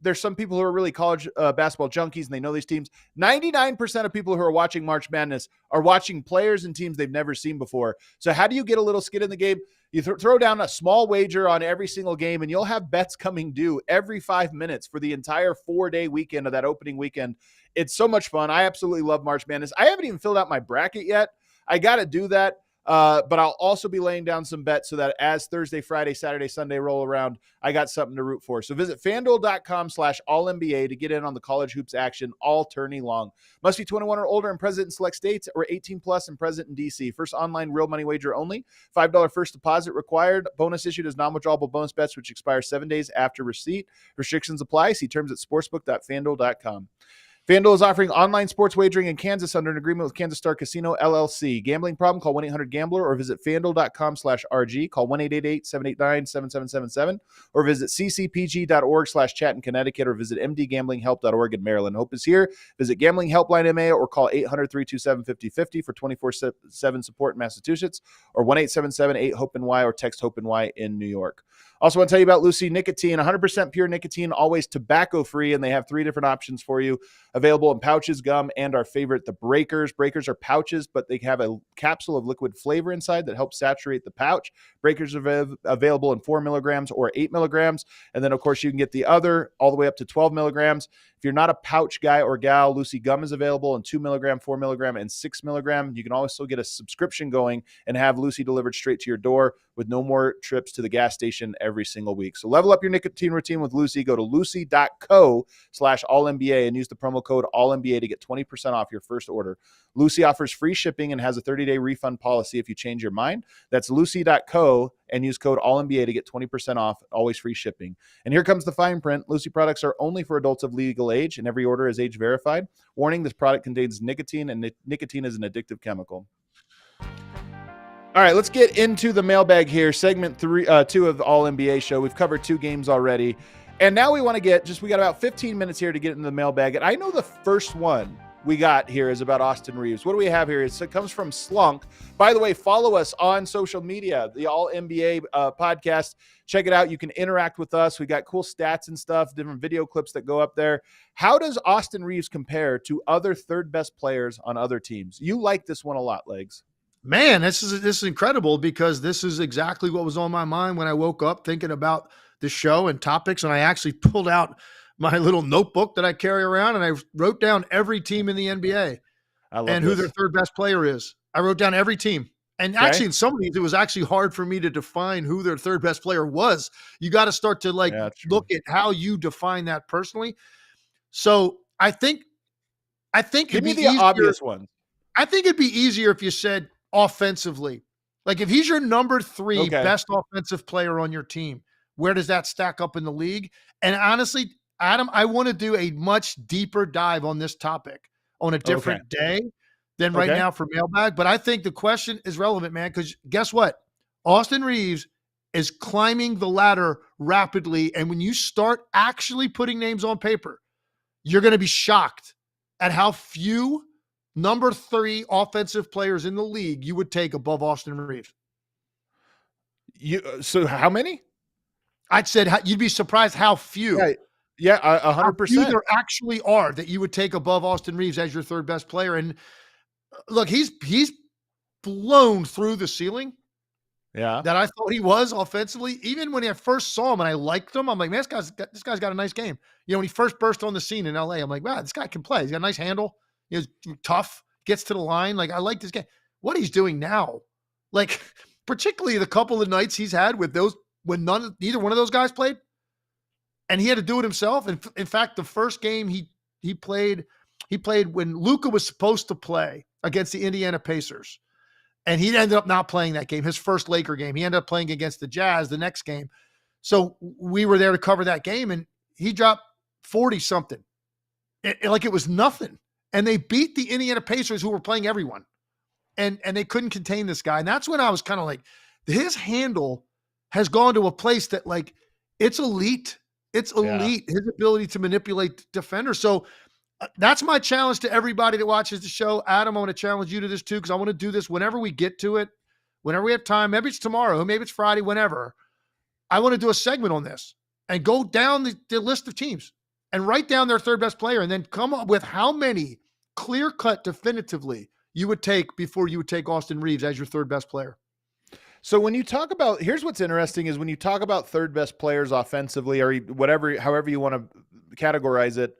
there's some people who are really college basketball junkies and they know these teams. 99% of people who are watching March Madness are watching players and teams they've never seen before. So how do you get a little skin in the game? You throw down a small wager on every single game, and you'll have bets coming due every 5 minutes for the entire 4-day weekend of that opening weekend. It's so much fun. I absolutely love March Madness. I haven't even filled out my bracket yet. I got to do that. But I'll also be laying down some bets so that as Thursday, Friday, Saturday, Sunday roll around, I got something to root for. So visit FanDuel.com/AllNBA to get in on the college hoops action all tourney long. Must be 21 or older and present in select states, or 18 plus and present in DC. First online real money wager only. $5 first deposit required. Bonus issued as non-withdrawable bonus bets, which expire 7 days after receipt. Restrictions apply. See terms at sportsbook.fanduel.com. FanDuel is offering online sports wagering in Kansas under an agreement with Kansas Star Casino, LLC. Gambling problem? Call 1-800-GAMBLER or visit FanDuel.com/RG. Call 1-888-789-7777 or visit ccpg.org/chat in Connecticut or visit mdgamblinghelp.org in Maryland. Hope is here. Visit Gambling Helpline MA or call 800-327-5050 for 24/7 support in Massachusetts or 1-877-8-HOPE-NY or text HOPE-NY in New York. Also want to tell you about Lucy Nicotine, 100% pure nicotine, always tobacco-free, and they have 3 different options for you, available in pouches, gum, and our favorite, the Breakers. Breakers are pouches, but they have a capsule of liquid flavor inside that helps saturate the pouch. Breakers are available in 4 milligrams or 8 milligrams, and then, of course, you can get the other all the way up to 12 milligrams. If you're not a pouch guy or gal, Lucy Gum is available in 2 milligram, 4 milligram, and 6 milligram. You can also get a subscription going and have Lucy delivered straight to your door with no more trips to the gas station every single week. So level up your nicotine routine with Lucy. Go to lucy.co/allnba and use the promo code AllNBA to get 20% off your first order. Lucy offers free shipping and has a 30-day refund policy if you change your mind. That's lucy.co and use code AllNBA to get 20% off, always free shipping. And here comes the fine print. Lucy products are only for adults of legal age, and every order is age verified. Warning, this product contains nicotine, and nicotine is an addictive chemical. All right, let's get into the mailbag here. Segment 2 of the All NBA show. We've covered 2 games already. And now we want to we got about 15 minutes here to get into the mailbag. And I know the first one we got here is about Austin Reaves. What do we have here? It comes from Slunk. By the way, follow us on social media, the All NBA podcast. Check it out. You can interact with us. We got cool stats and stuff, different video clips that go up there. How does Austin Reaves compare to other third best players on other teams? You like this one a lot, Legs. Man, this is incredible, because this is exactly what was on my mind when I woke up thinking about the show and topics. And I actually pulled out my little notebook that I carry around, and I wrote down every team in the NBA and who their third best player is. I wrote down every team. And actually, in some of these, it was actually hard for me to define who their third best player was. You got to start to look at how you define that personally. So I think give me the obvious one. I think it'd be easier if you said offensively. Like, if he's your number 3 best offensive player on your team, where does that stack up in the league? And honestly, Adam, I want to do a much deeper dive on this topic on a different day than right now for mailbag. But I think the question is relevant, man, because guess what? Austin Reaves is climbing the ladder rapidly. And when you start actually putting names on paper, you're going to be shocked at how few number 3 offensive players in the league you would take above Austin Reaves. So how many? I'd said you'd be surprised how few. Yeah, 100%. There actually are that you would take above Austin Reaves as your third best player. And look, he's blown through the ceiling. Yeah, that I thought he was offensively. Even when I first saw him and I liked him, I'm like, man, this guy's got a nice game. You know, when he first burst on the scene in LA, I'm like, wow, this guy can play. He's got a nice handle. He's tough, gets to the line. Like, I like this guy. What he's doing now, like, particularly the couple of nights he's had with those when neither one of those guys played, and he had to do it himself. And in fact, the first game he played when Luka was supposed to play against the Indiana Pacers. And he ended up not playing that game, his first Laker game. He ended up playing against the Jazz the next game. So we were there to cover that game, and he dropped 40-something. Like it was nothing. And they beat the Indiana Pacers, who were playing everyone. And they couldn't contain this guy. And that's when I was kind of like, his handle has gone to a place that, like, it's elite. It's elite, his ability to manipulate defenders. So that's my challenge to everybody that watches the show. Adam, I want to challenge you to this too, because I want to do this whenever we get to it, whenever we have time. Maybe it's tomorrow, maybe it's Friday, whenever. I want to do a segment on this and go down the list of teams and write down their third best player and then come up with how many clear-cut definitively you would take before you would take Austin Reaves as your third best player. So when you talk about, here's what's interesting is when you talk about third best players offensively or whatever, however you want to categorize it,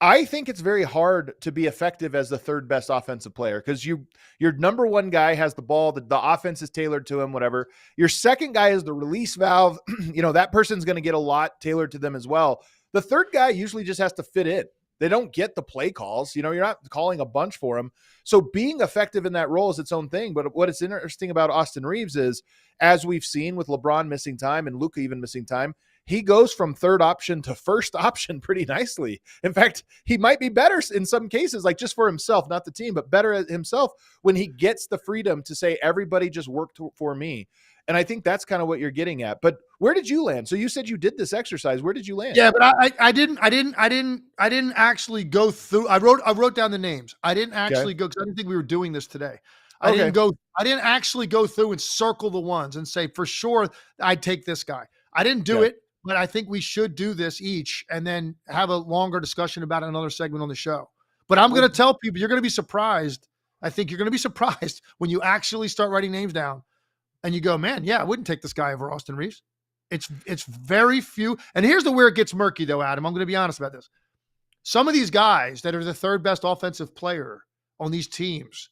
I think it's very hard to be effective as the third best offensive player because your number one guy has the ball, the offense is tailored to him, whatever. Your second guy is the release valve. That person's going to get a lot tailored to them as well. The third guy usually just has to fit in. They don't get the play calls. You're not calling a bunch for them. So being effective in that role is its own thing. But what is interesting about Austin Reaves is, as we've seen with LeBron missing time and Luka even missing time, he goes from third option to first option pretty nicely. In fact, he might be better in some cases, like just for himself, not the team, but better at himself when he gets the freedom to say, everybody just work for me. And I think that's kind of what you're getting at. But where did you land? So you said you did this exercise. Where did you land? Yeah, but I didn't actually go through. I wrote down the names. I didn't actually go because I didn't think we were doing this today. I didn't actually go through and circle the ones and say for sure I'd take this guy. I didn't do it, but I think we should do this each and then have a longer discussion about another segment on the show. But I'm going to tell people, you're going to be surprised. I think you're going to be surprised when you actually start writing names down and you go, man, yeah, I wouldn't take this guy over Austin Reaves. It's very few. And here's where it gets murky though, Adam. I'm going to be honest about this. Some of these guys that are the third best offensive player on these teams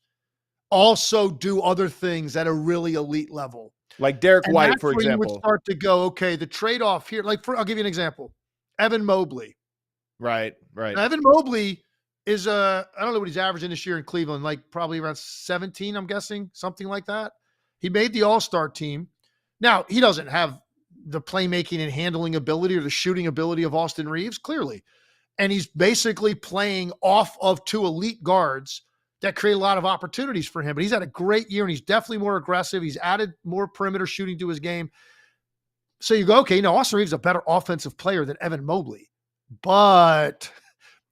also do other things at a really elite level. Like Derek White, for example. You would start to go, okay, the trade-off here, I'll give you an example. Evan Mobley. Right. Now, Evan Mobley is, I don't know what he's averaging this year in Cleveland, like probably around 17, I'm guessing, something like that. He made the All-Star team. Now, he doesn't have the playmaking and handling ability or the shooting ability of Austin Reaves, clearly. And he's basically playing off of two elite guards that create a lot of opportunities for him. But he's had a great year, and he's definitely more aggressive. He's added more perimeter shooting to his game. So you go, okay, Austin Reaves is a better offensive player than Evan Mobley. But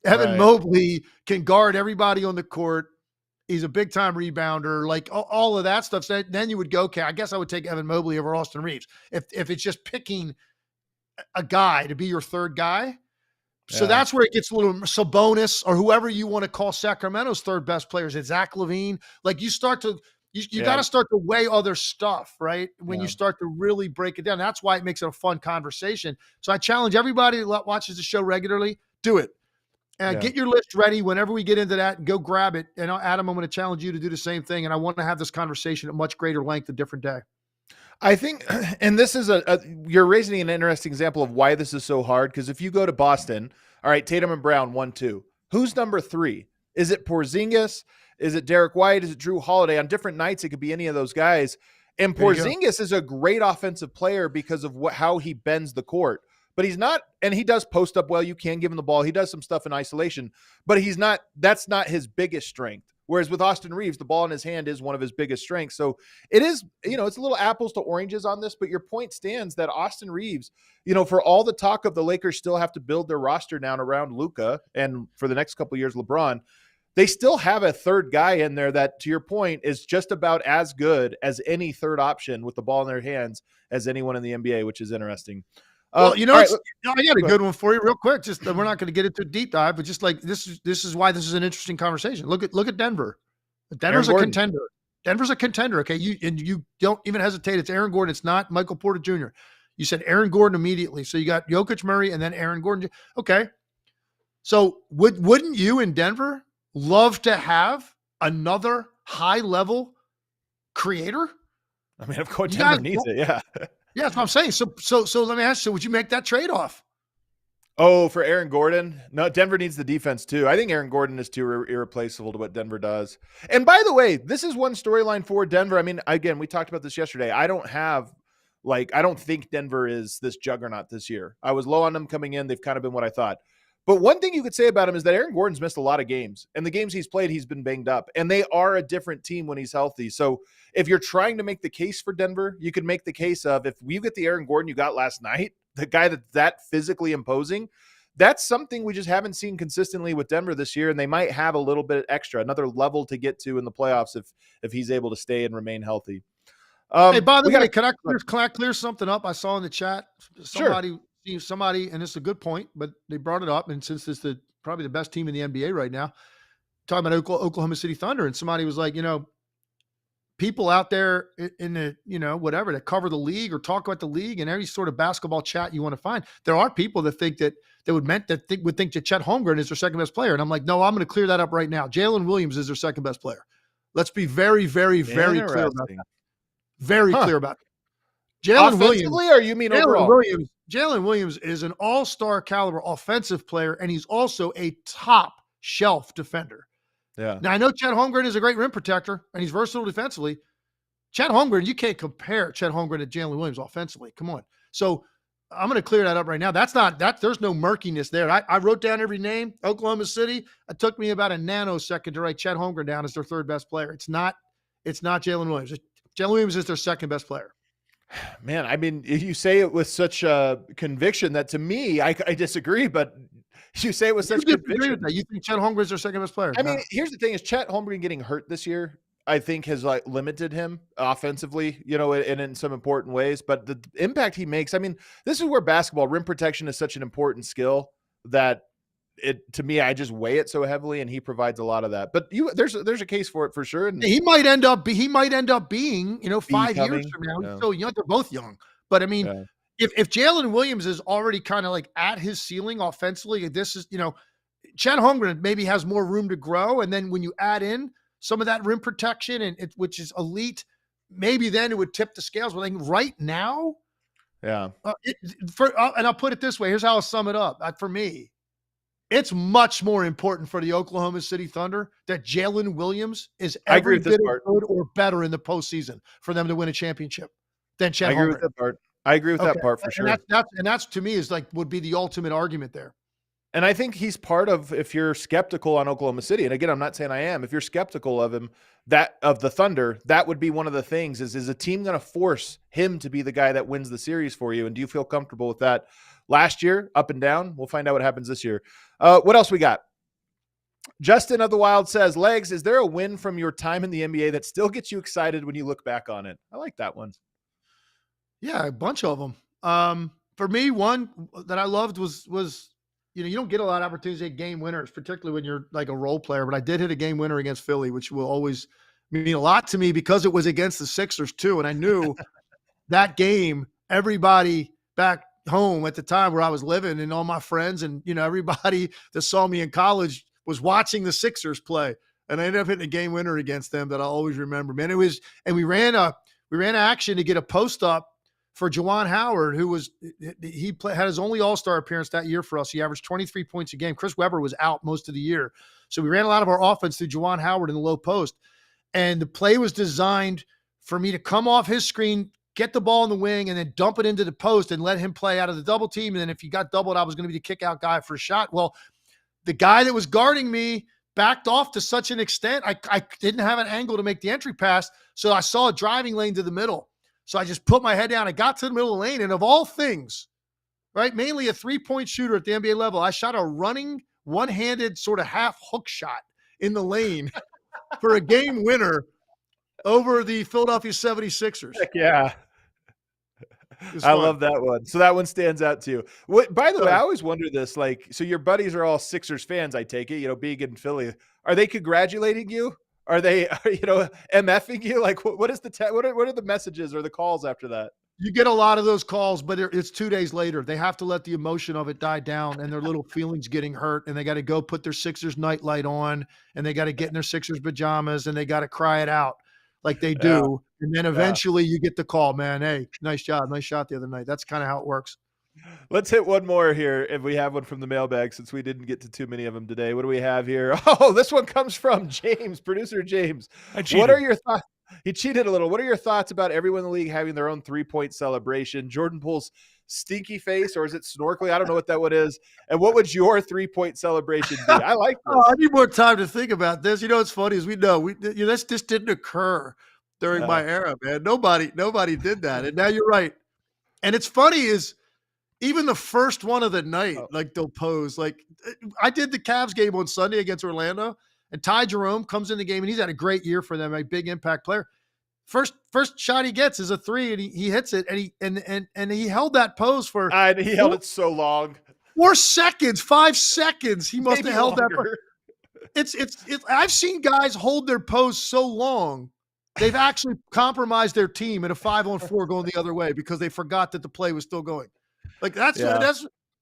Evan Mobley can guard everybody on the court. He's a big-time rebounder, like all of that stuff. So then you would go, okay, I guess I would take Evan Mobley over Austin Reaves if it's just picking a guy to be your third guy. So that's where it gets a little Sabonis or whoever you want to call Sacramento's third best players. It's Zach LaVine. Like you start to, you got to start to weigh other stuff, right? When you start to really break it down. That's why it makes it a fun conversation. So I challenge everybody that watches the show regularly, do it. Get your list ready whenever we get into that and go grab it. And Adam, I'm going to challenge you to do the same thing. And I want to have this conversation at much greater length a different day. I think, and this is you're raising an interesting example of why this is so hard. Because if you go to Boston, all right, Tatum and Brown, 1-2. Who's number 3? Is it Porzingis? Is it Derek White? Is it Drew Holiday? On different nights, it could be any of those guys. And Porzingis is a great offensive player because of how he bends the court. But he's not, and he does post up well. You can give him the ball. He does some stuff in isolation, but that's not his biggest strength. Whereas with Austin Reaves, the ball in his hand is one of his biggest strengths. So it is, it's a little apples to oranges on this, but your point stands that Austin Reaves, for all the talk of the Lakers still have to build their roster down around Luka and for the next couple of years, LeBron, they still have a third guy in there that, to your point, is just about as good as any third option with the ball in their hands as anyone in the NBA, which is interesting. Well, I got a good one for you real quick. Just we're not going to get into a deep dive, but just like this is why this is an interesting conversation. Look at Denver. Denver's a contender. Denver's a contender. Okay. You don't even hesitate. It's Aaron Gordon. It's not Michael Porter Jr. You said Aaron Gordon immediately. So you got Jokic, Murray, and then Aaron Gordon. Okay. So wouldn't you in Denver love to have another high level creator? I mean, of course, Denver needs it. Yeah. Yeah, that's what I'm saying. So let me ask you, would you make that trade-off? Oh, for Aaron Gordon? No, Denver needs the defense too. I think Aaron Gordon is too irreplaceable to what Denver does. And by the way, this is one storyline for Denver. I mean, again, we talked about this yesterday. I don't think Denver is this juggernaut this year. I was low on them coming in. They've kind of been what I thought. But one thing you could say about him is that Aaron Gordon's missed a lot of games, and the games he's played, he's been banged up, and they are a different team when he's healthy. So if you're trying to make the case for Denver, you could make the case of if you get the Aaron Gordon you got last night, the guy that's physically imposing, that's something we just haven't seen consistently with Denver this year, and they might have a little bit extra, another level to get to in the playoffs if he's able to stay and remain healthy. Hey, by the way, can I clear something up? I saw in the chat somebody watching somebody, and it's a good point, but they brought it up, and since it's probably the best team in the NBA right now, talking about Oklahoma City Thunder, and somebody was like, people out there in the, whatever, that cover the league or talk about the league and every sort of basketball chat you want to find. There are people that think that would think that Chet Holmgren is their second best player. And I'm like, no, I'm going to clear that up right now. Jalen Williams is their second best player. Let's be very, very, very clear about that. Very clear about it. Jalen Williams, or you mean overall? Jalen Williams is an all-star caliber offensive player, and he's also a top shelf defender. Yeah. Now, I know Chet Holmgren is a great rim protector, and he's versatile defensively. Chet Holmgren, you can't compare Chet Holmgren to Jalen Williams offensively. Come on. So I'm going to clear that up right now. There's no murkiness there. I wrote down every name. Oklahoma City, it took me about a nanosecond to write Chet Holmgren down as their third best player. It's not Jalen Williams. Jalen Williams is their second best player. Man, I mean, you say it with such conviction that to me, I disagree, but you say it with such conviction. You think Chet Holmgren is their second best player? I mean, here's the thing: is Chet Holmgren getting hurt this year? I think has limited him offensively, and in some important ways. But the impact he makes, I mean, this is where basketball rim protection is such an important skill that to me, I just weigh it so heavily, and he provides a lot of that. But there's a case for it for sure. And he might end up being, 5 years from now. He's so young. They're both young, but I mean. If Jalen Williams is already kind of like at his ceiling offensively, this is, Chet Holmgren maybe has more room to grow. And then when you add in some of that rim protection which is elite, maybe then it would tip the scales. But like right now, and I'll put it this way. Here's how I'll sum it up. For me, it's much more important for the Oklahoma City Thunder that Jalen Williams is every bit as good or better in the postseason for them to win a championship than Chet Holmgren. I agree with that part. I agree with that part for sure. And that's to me would be the ultimate argument there. And I think he's part of, if you're skeptical on Oklahoma City, and again, I'm not saying I am, if you're skeptical of him, of the Thunder, that would be one of the things is a team going to force him to be the guy that wins the series for you? And do you feel comfortable with that? Last year, up and down, we'll find out what happens this year. What else we got? Justin of the Wild says, Legs, is there a win from your time in the NBA that still gets you excited when you look back on it? I like that one. Yeah, a bunch of them. For me, one that I loved was you don't get a lot of opportunities to hit game winners, particularly when you're like a role player. But I did hit a game winner against Philly, which will always mean a lot to me because it was against the Sixers too. And I knew that game, everybody back home at the time where I was living and all my friends and, everybody that saw me in college was watching the Sixers play. And I ended up hitting a game winner against them that I'll always remember, man. We ran action to get a post up for Juwan Howard, who had his only all-star appearance that year for us. He averaged 23 points a game. Chris Webber was out most of the year. So we ran a lot of our offense through Juwan Howard in the low post. And the play was designed for me to come off his screen, get the ball in the wing, and then dump it into the post and let him play out of the double team. And then if he got doubled, I was going to be the kick-out guy for a shot. Well, the guy that was guarding me backed off to such an extent, I didn't have an angle to make the entry pass, so I saw a driving lane to the middle. So I just put my head down. I got to the middle of the lane, and of all things, right, mainly a three-point shooter at the NBA level, I shot a running, one-handed sort of half hook shot in the lane for a game winner over the Philadelphia 76ers. Heck yeah. I love that one. So that one stands out too. By the way, I always wonder this, so your buddies are all Sixers fans, I take it, being in Philly. Are they congratulating you? Are they, MFing you? What is what are the messages or the calls after that? You get a lot of those calls, but it's 2 days later. They have to let the emotion of it die down and their little feelings getting hurt. And they got to go put their Sixers nightlight on and they got to get in their Sixers pajamas and they got to cry it out like they do. Yeah. And then eventually you get the call, man. Hey, nice job. Nice shot the other night. That's kind of how it works. Let's hit one more here if we have one from the mailbag since we didn't get to too many of them today. What do we have here? Oh, this one comes from James, producer James. What are your thoughts? He cheated a little. What are your thoughts about everyone in the league having their own 3-point celebration? Jordan Poole's stinky face, or is it snorkeling? I don't know what that one is. And what would your 3-point celebration be? I like this. I need more time to think about this. What's funny is this just didn't occur during my era, man. Nobody did that. And now you're right. And it's funny is even the first one of the night, they'll pose. I did the Cavs game on Sunday against Orlando, and Ty Jerome comes in the game, and he's had a great year for them, a big impact player. First shot he gets is a three, and he hits it, and he held that pose for He held it so long. 4 seconds, 5 seconds. He must Maybe have held longer. that. It's I've seen guys hold their pose so long, they've actually compromised their team in a 5-on-4 going the other way because they forgot that the play was still going. Like that's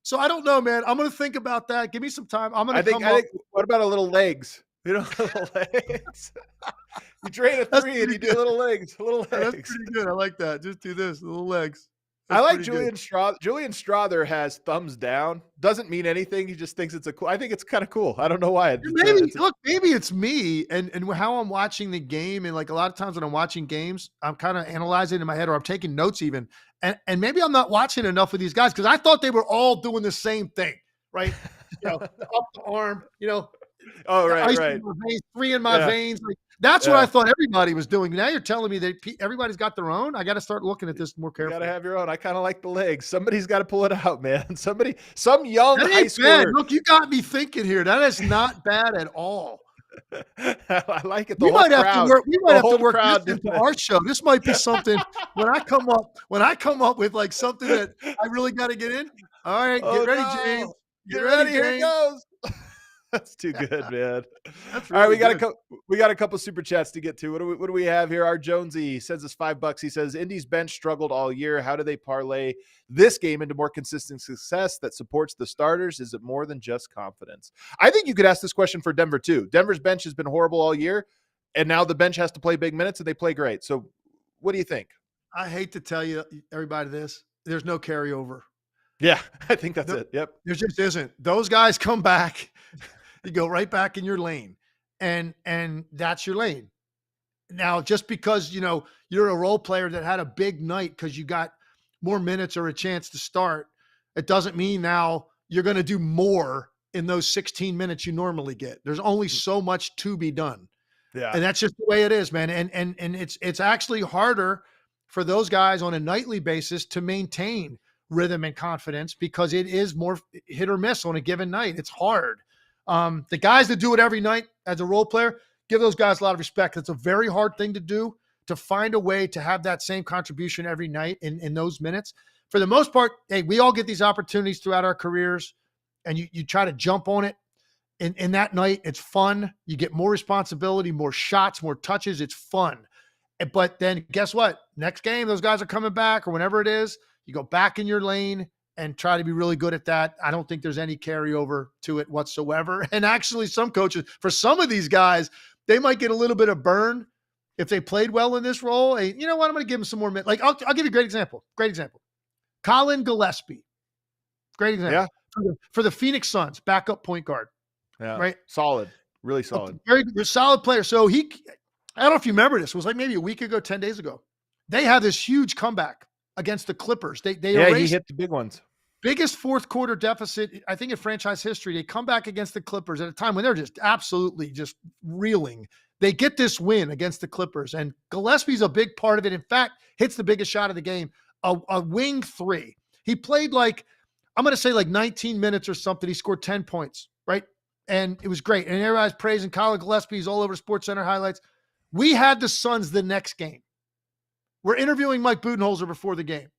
so I don't know, man. I'm gonna think about that. Give me some time. I'm gonna come up. What about a little legs? Little legs. You drain a three and you do little legs. Little legs. That's pretty good. I like that. Just do this, little legs. I like Julian Strother. Julian Strother has thumbs down. Doesn't mean anything. He just thinks it's cool. I think it's kind of cool. I don't know why. Maybe it's me and how I'm watching the game. And like a lot of times when I'm watching games, I'm kind of analyzing in my head or I'm taking notes even. And maybe I'm not watching enough of these guys because I thought they were all doing the same thing, right? Up the arm, Oh, right. Veins, 3 in my veins. Like, that's what I thought everybody was doing. Now you're telling me that everybody's got their own. I got to start looking at this more carefully. You got to have your own. I kind of like the legs. Somebody's got to pull it out, man. Some young high schooler. Look, you got me thinking here. That is not bad at all. I like it. We might have to work this into our show. This might be something when I come up with like something that I really got to get in. All right, get ready, James. Get ready. Here it goes. That's too good, man. That's really all right, we got a couple super chats to get to. What do we have here? Our Jonesy sends us $5. He says Indy's bench struggled all year. How do they parlay this game into more consistent success that supports the starters? Is it more than just confidence? I think you could ask this question for Denver too. Denver's bench has been horrible all year, and now the bench has to play big minutes, and they play great. So, what do you think? I hate to tell you, everybody, this. There's no carryover. Yeah, I think that's it. Yep. There just isn't. Those guys come back. You go right back in your lane, and that's your lane. Now, just because, you're a role player that had a big night because you got more minutes or a chance to start, it doesn't mean now you're going to do more in those 16 minutes you normally get. There's only so much to be done. Yeah. And that's just the way it is, man. And it's actually harder for those guys on a nightly basis to maintain rhythm and confidence because it is more hit or miss on a given night. It's hard. The guys that do it every night as a role player, give those guys a lot of respect. It's a very hard thing to do, to find a way to have that same contribution every night in those minutes. For the most part, hey, we all get these opportunities throughout our careers, and you try to jump on it. In that night, it's fun. You get more responsibility, more shots, more touches. It's fun. But then guess what? Next game, those guys are coming back or whenever it is, you go back in your lane and try to be really good at that. I don't think there's any carryover to it whatsoever. And actually some coaches, for some of these guys, they might get a little bit of burn if they played well in this role. Hey, you know what? I'm going to give them some more minutes. Like I'll give you a great example. Colin Gillespie. Great example. Yeah. For the Phoenix Suns, backup point guard. Yeah. Right. Solid. Really solid. Very solid player. So I don't know if you remember this. It was like maybe a week ago, 10 days ago. They had this huge comeback against the Clippers. They he hit the big ones. Biggest fourth quarter deficit, I think, in franchise history. They come back against the Clippers at a time when they're just absolutely just reeling. They get this win against the Clippers, and Gillespie's a big part of it. In fact, hits the biggest shot of the game, a wing three. He played I'm going to say 19 minutes or something. He scored 10 points, right? And it was great. And everybody's praising Colin Gillespie. He's all over SportsCenter highlights. We had the Suns the next game. We're interviewing Mike Budenholzer before the game.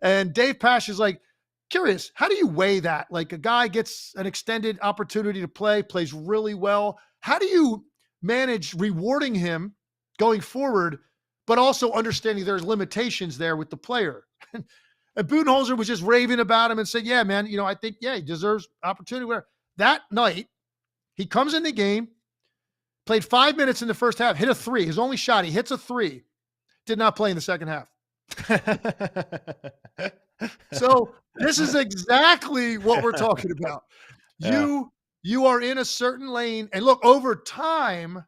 And Dave Pasch is curious, how do you weigh that? Like a guy gets an extended opportunity to play, plays really well. How do you manage rewarding him going forward, but also understanding there's limitations there with the player? And Budenholzer was just raving about him and said, yeah, man, I think, he deserves opportunity. Whatever. That night, he comes in the game, played 5 minutes in the first half, hit a three. His only shot, he hits a three. Did not play in the second half. So this is exactly what we're talking about. Yeah. You are in a certain lane, and look, over time,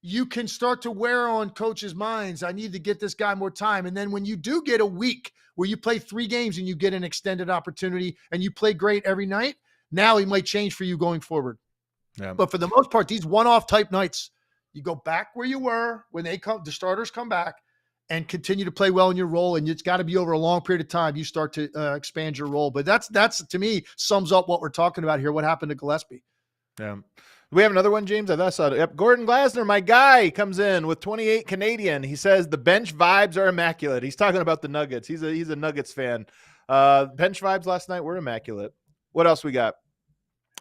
you can start to wear on coaches' minds. I need to get this guy more time. And then when you do get a week where you play 3 games and you get an extended opportunity and you play great every night, now he might change for you going forward. Yeah. But for the most part, these one-off type nights, you go back where you were when the starters come back and continue to play well in your role. And it's got to be over a long period of time. You start to expand your role. But that's to me sums up what we're talking about here. What happened to Gillespie? Yeah. we have another one, James? I thought I saw it. Yep. Gordon Glasner, my guy, comes in with 28 Canadian. He says the bench vibes are immaculate. He's talking about the Nuggets. He's a Nuggets fan. Bench vibes last night were immaculate. What else we got?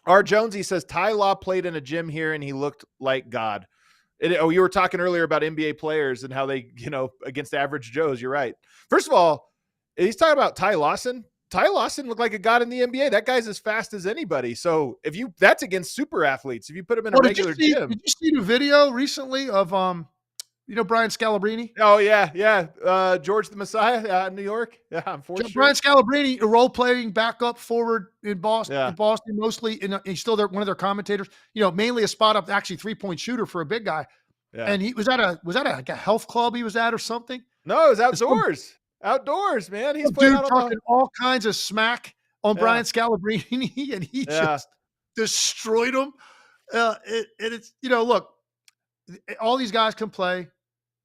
R. Jonesy says Ty Law played in a gym here and he looked like God. You were talking earlier about NBA players and how they, against average Joes. You're right. First of all, he's talking about Ty Lawson. Ty Lawson looked like a god in the NBA. That guy's as fast as anybody. So that's against super athletes. If you put him in a regular gym. Did you see the video recently of Brian Scalabrine? Oh yeah. George the Messiah in New York. Yeah, I'm for sure. Brian Scalabrine, a role playing backup forward in Boston. Yeah. In Boston, mostly, he's still one of their commentators. Mainly a spot up, actually 3-point shooter for a big guy. Yeah. And he was at a health club he was at or something. No, it was outdoors. Outdoors, man. He's playing out talking all kinds of smack on Brian Scalabrine, and he just destroyed him. It's look, all these guys can play.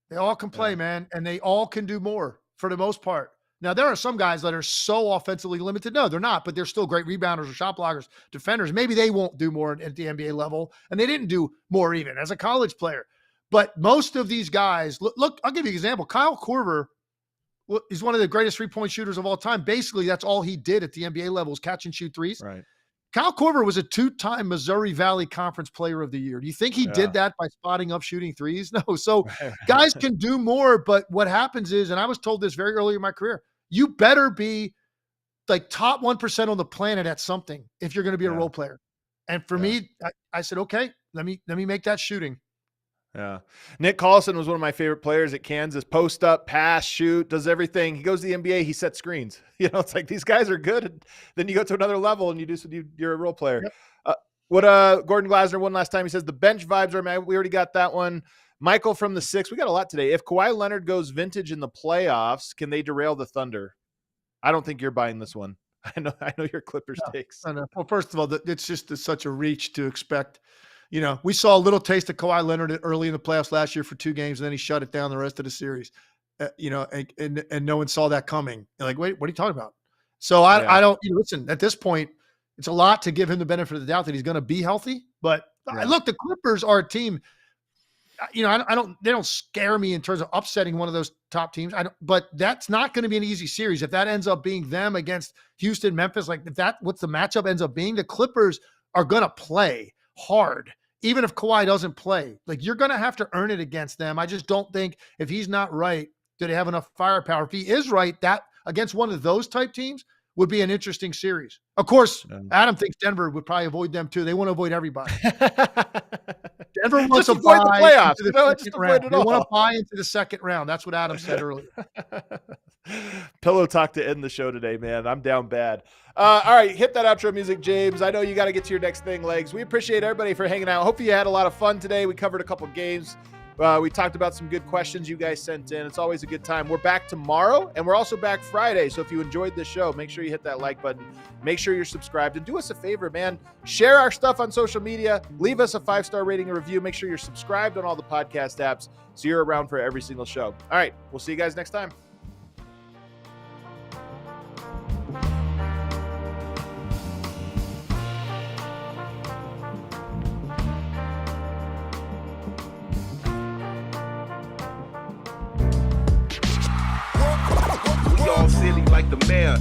They all can play, man, and they all can do more for the most part. Now, there are some guys that are so offensively limited. No, they're not, but they're still great rebounders or shot blockers, defenders. Maybe they won't do more at the NBA level, and they didn't do more even as a college player. But most of these guys, look, I'll give you an example. Kyle Korver, he's one of the greatest 3-point shooters of all time. Basically, that's all he did at the NBA level is catch and shoot threes. Right. Kyle Korver was a 2-time Missouri Valley Conference Player of the Year. Do you think he did that by spotting up shooting threes? No. So guys can do more, but what happens is, and I was told this very early in my career, you better be like top 1% on the planet at something if you're going to be a role player. And for me, I said, okay, let me make that shooting. Yeah. Nick Collison was one of my favorite players at Kansas. Post up, pass, shoot, does everything. He goes to the NBA, he sets screens. It's like these guys are good. And then you go to another level and you're a role player. Yep. Gordon Glasner, one last time, he says the bench vibes are, we already got that one. Michael from the 6, we got a lot today. If Kawhi Leonard goes vintage in the playoffs, can they derail the Thunder? I don't think you're buying this one. I know your Clippers takes. I know. Well, first of all, it's just such a reach to expect. We saw a little taste of Kawhi Leonard early in the playoffs last year for 2 games, and then he shut it down the rest of the series. And no one saw that coming. Like, wait, what are you talking about? So I don't listen. At this point, it's a lot to give him the benefit of the doubt that he's going to be healthy. But look, the Clippers are a team. They don't scare me in terms of upsetting one of those top teams. But that's not going to be an easy series. If that ends up being them against Houston, Memphis, what's the matchup ends up being, the Clippers are going to play hard. Even if Kawhi doesn't play, you're going to have to earn it against them. I just don't think if he's not right, do they have enough firepower? If he is right, that against one of those type teams would be an interesting series. Of course, Adam thinks Denver would probably avoid them too. They want to avoid everybody. Denver wants to avoid the playoffs. They want to buy into the second round. That's what Adam said earlier. Pillow talk to end the show today, man. I'm down bad. All right, hit that outro music, James. I know you got to get to your next thing, Legs. We appreciate everybody for hanging out. Hopefully you had a lot of fun today. We covered a couple games. We talked about some good questions you guys sent in. It's always a good time. We're back tomorrow, and we're also back Friday. So if you enjoyed this show, make sure you hit that like button. Make sure you're subscribed. And do us a favor, man. Share our stuff on social media. Leave us a 5-star rating and review. Make sure you're subscribed on all the podcast apps so you're around for every single show. All right, we'll see you guys next time. Silly like the mayor.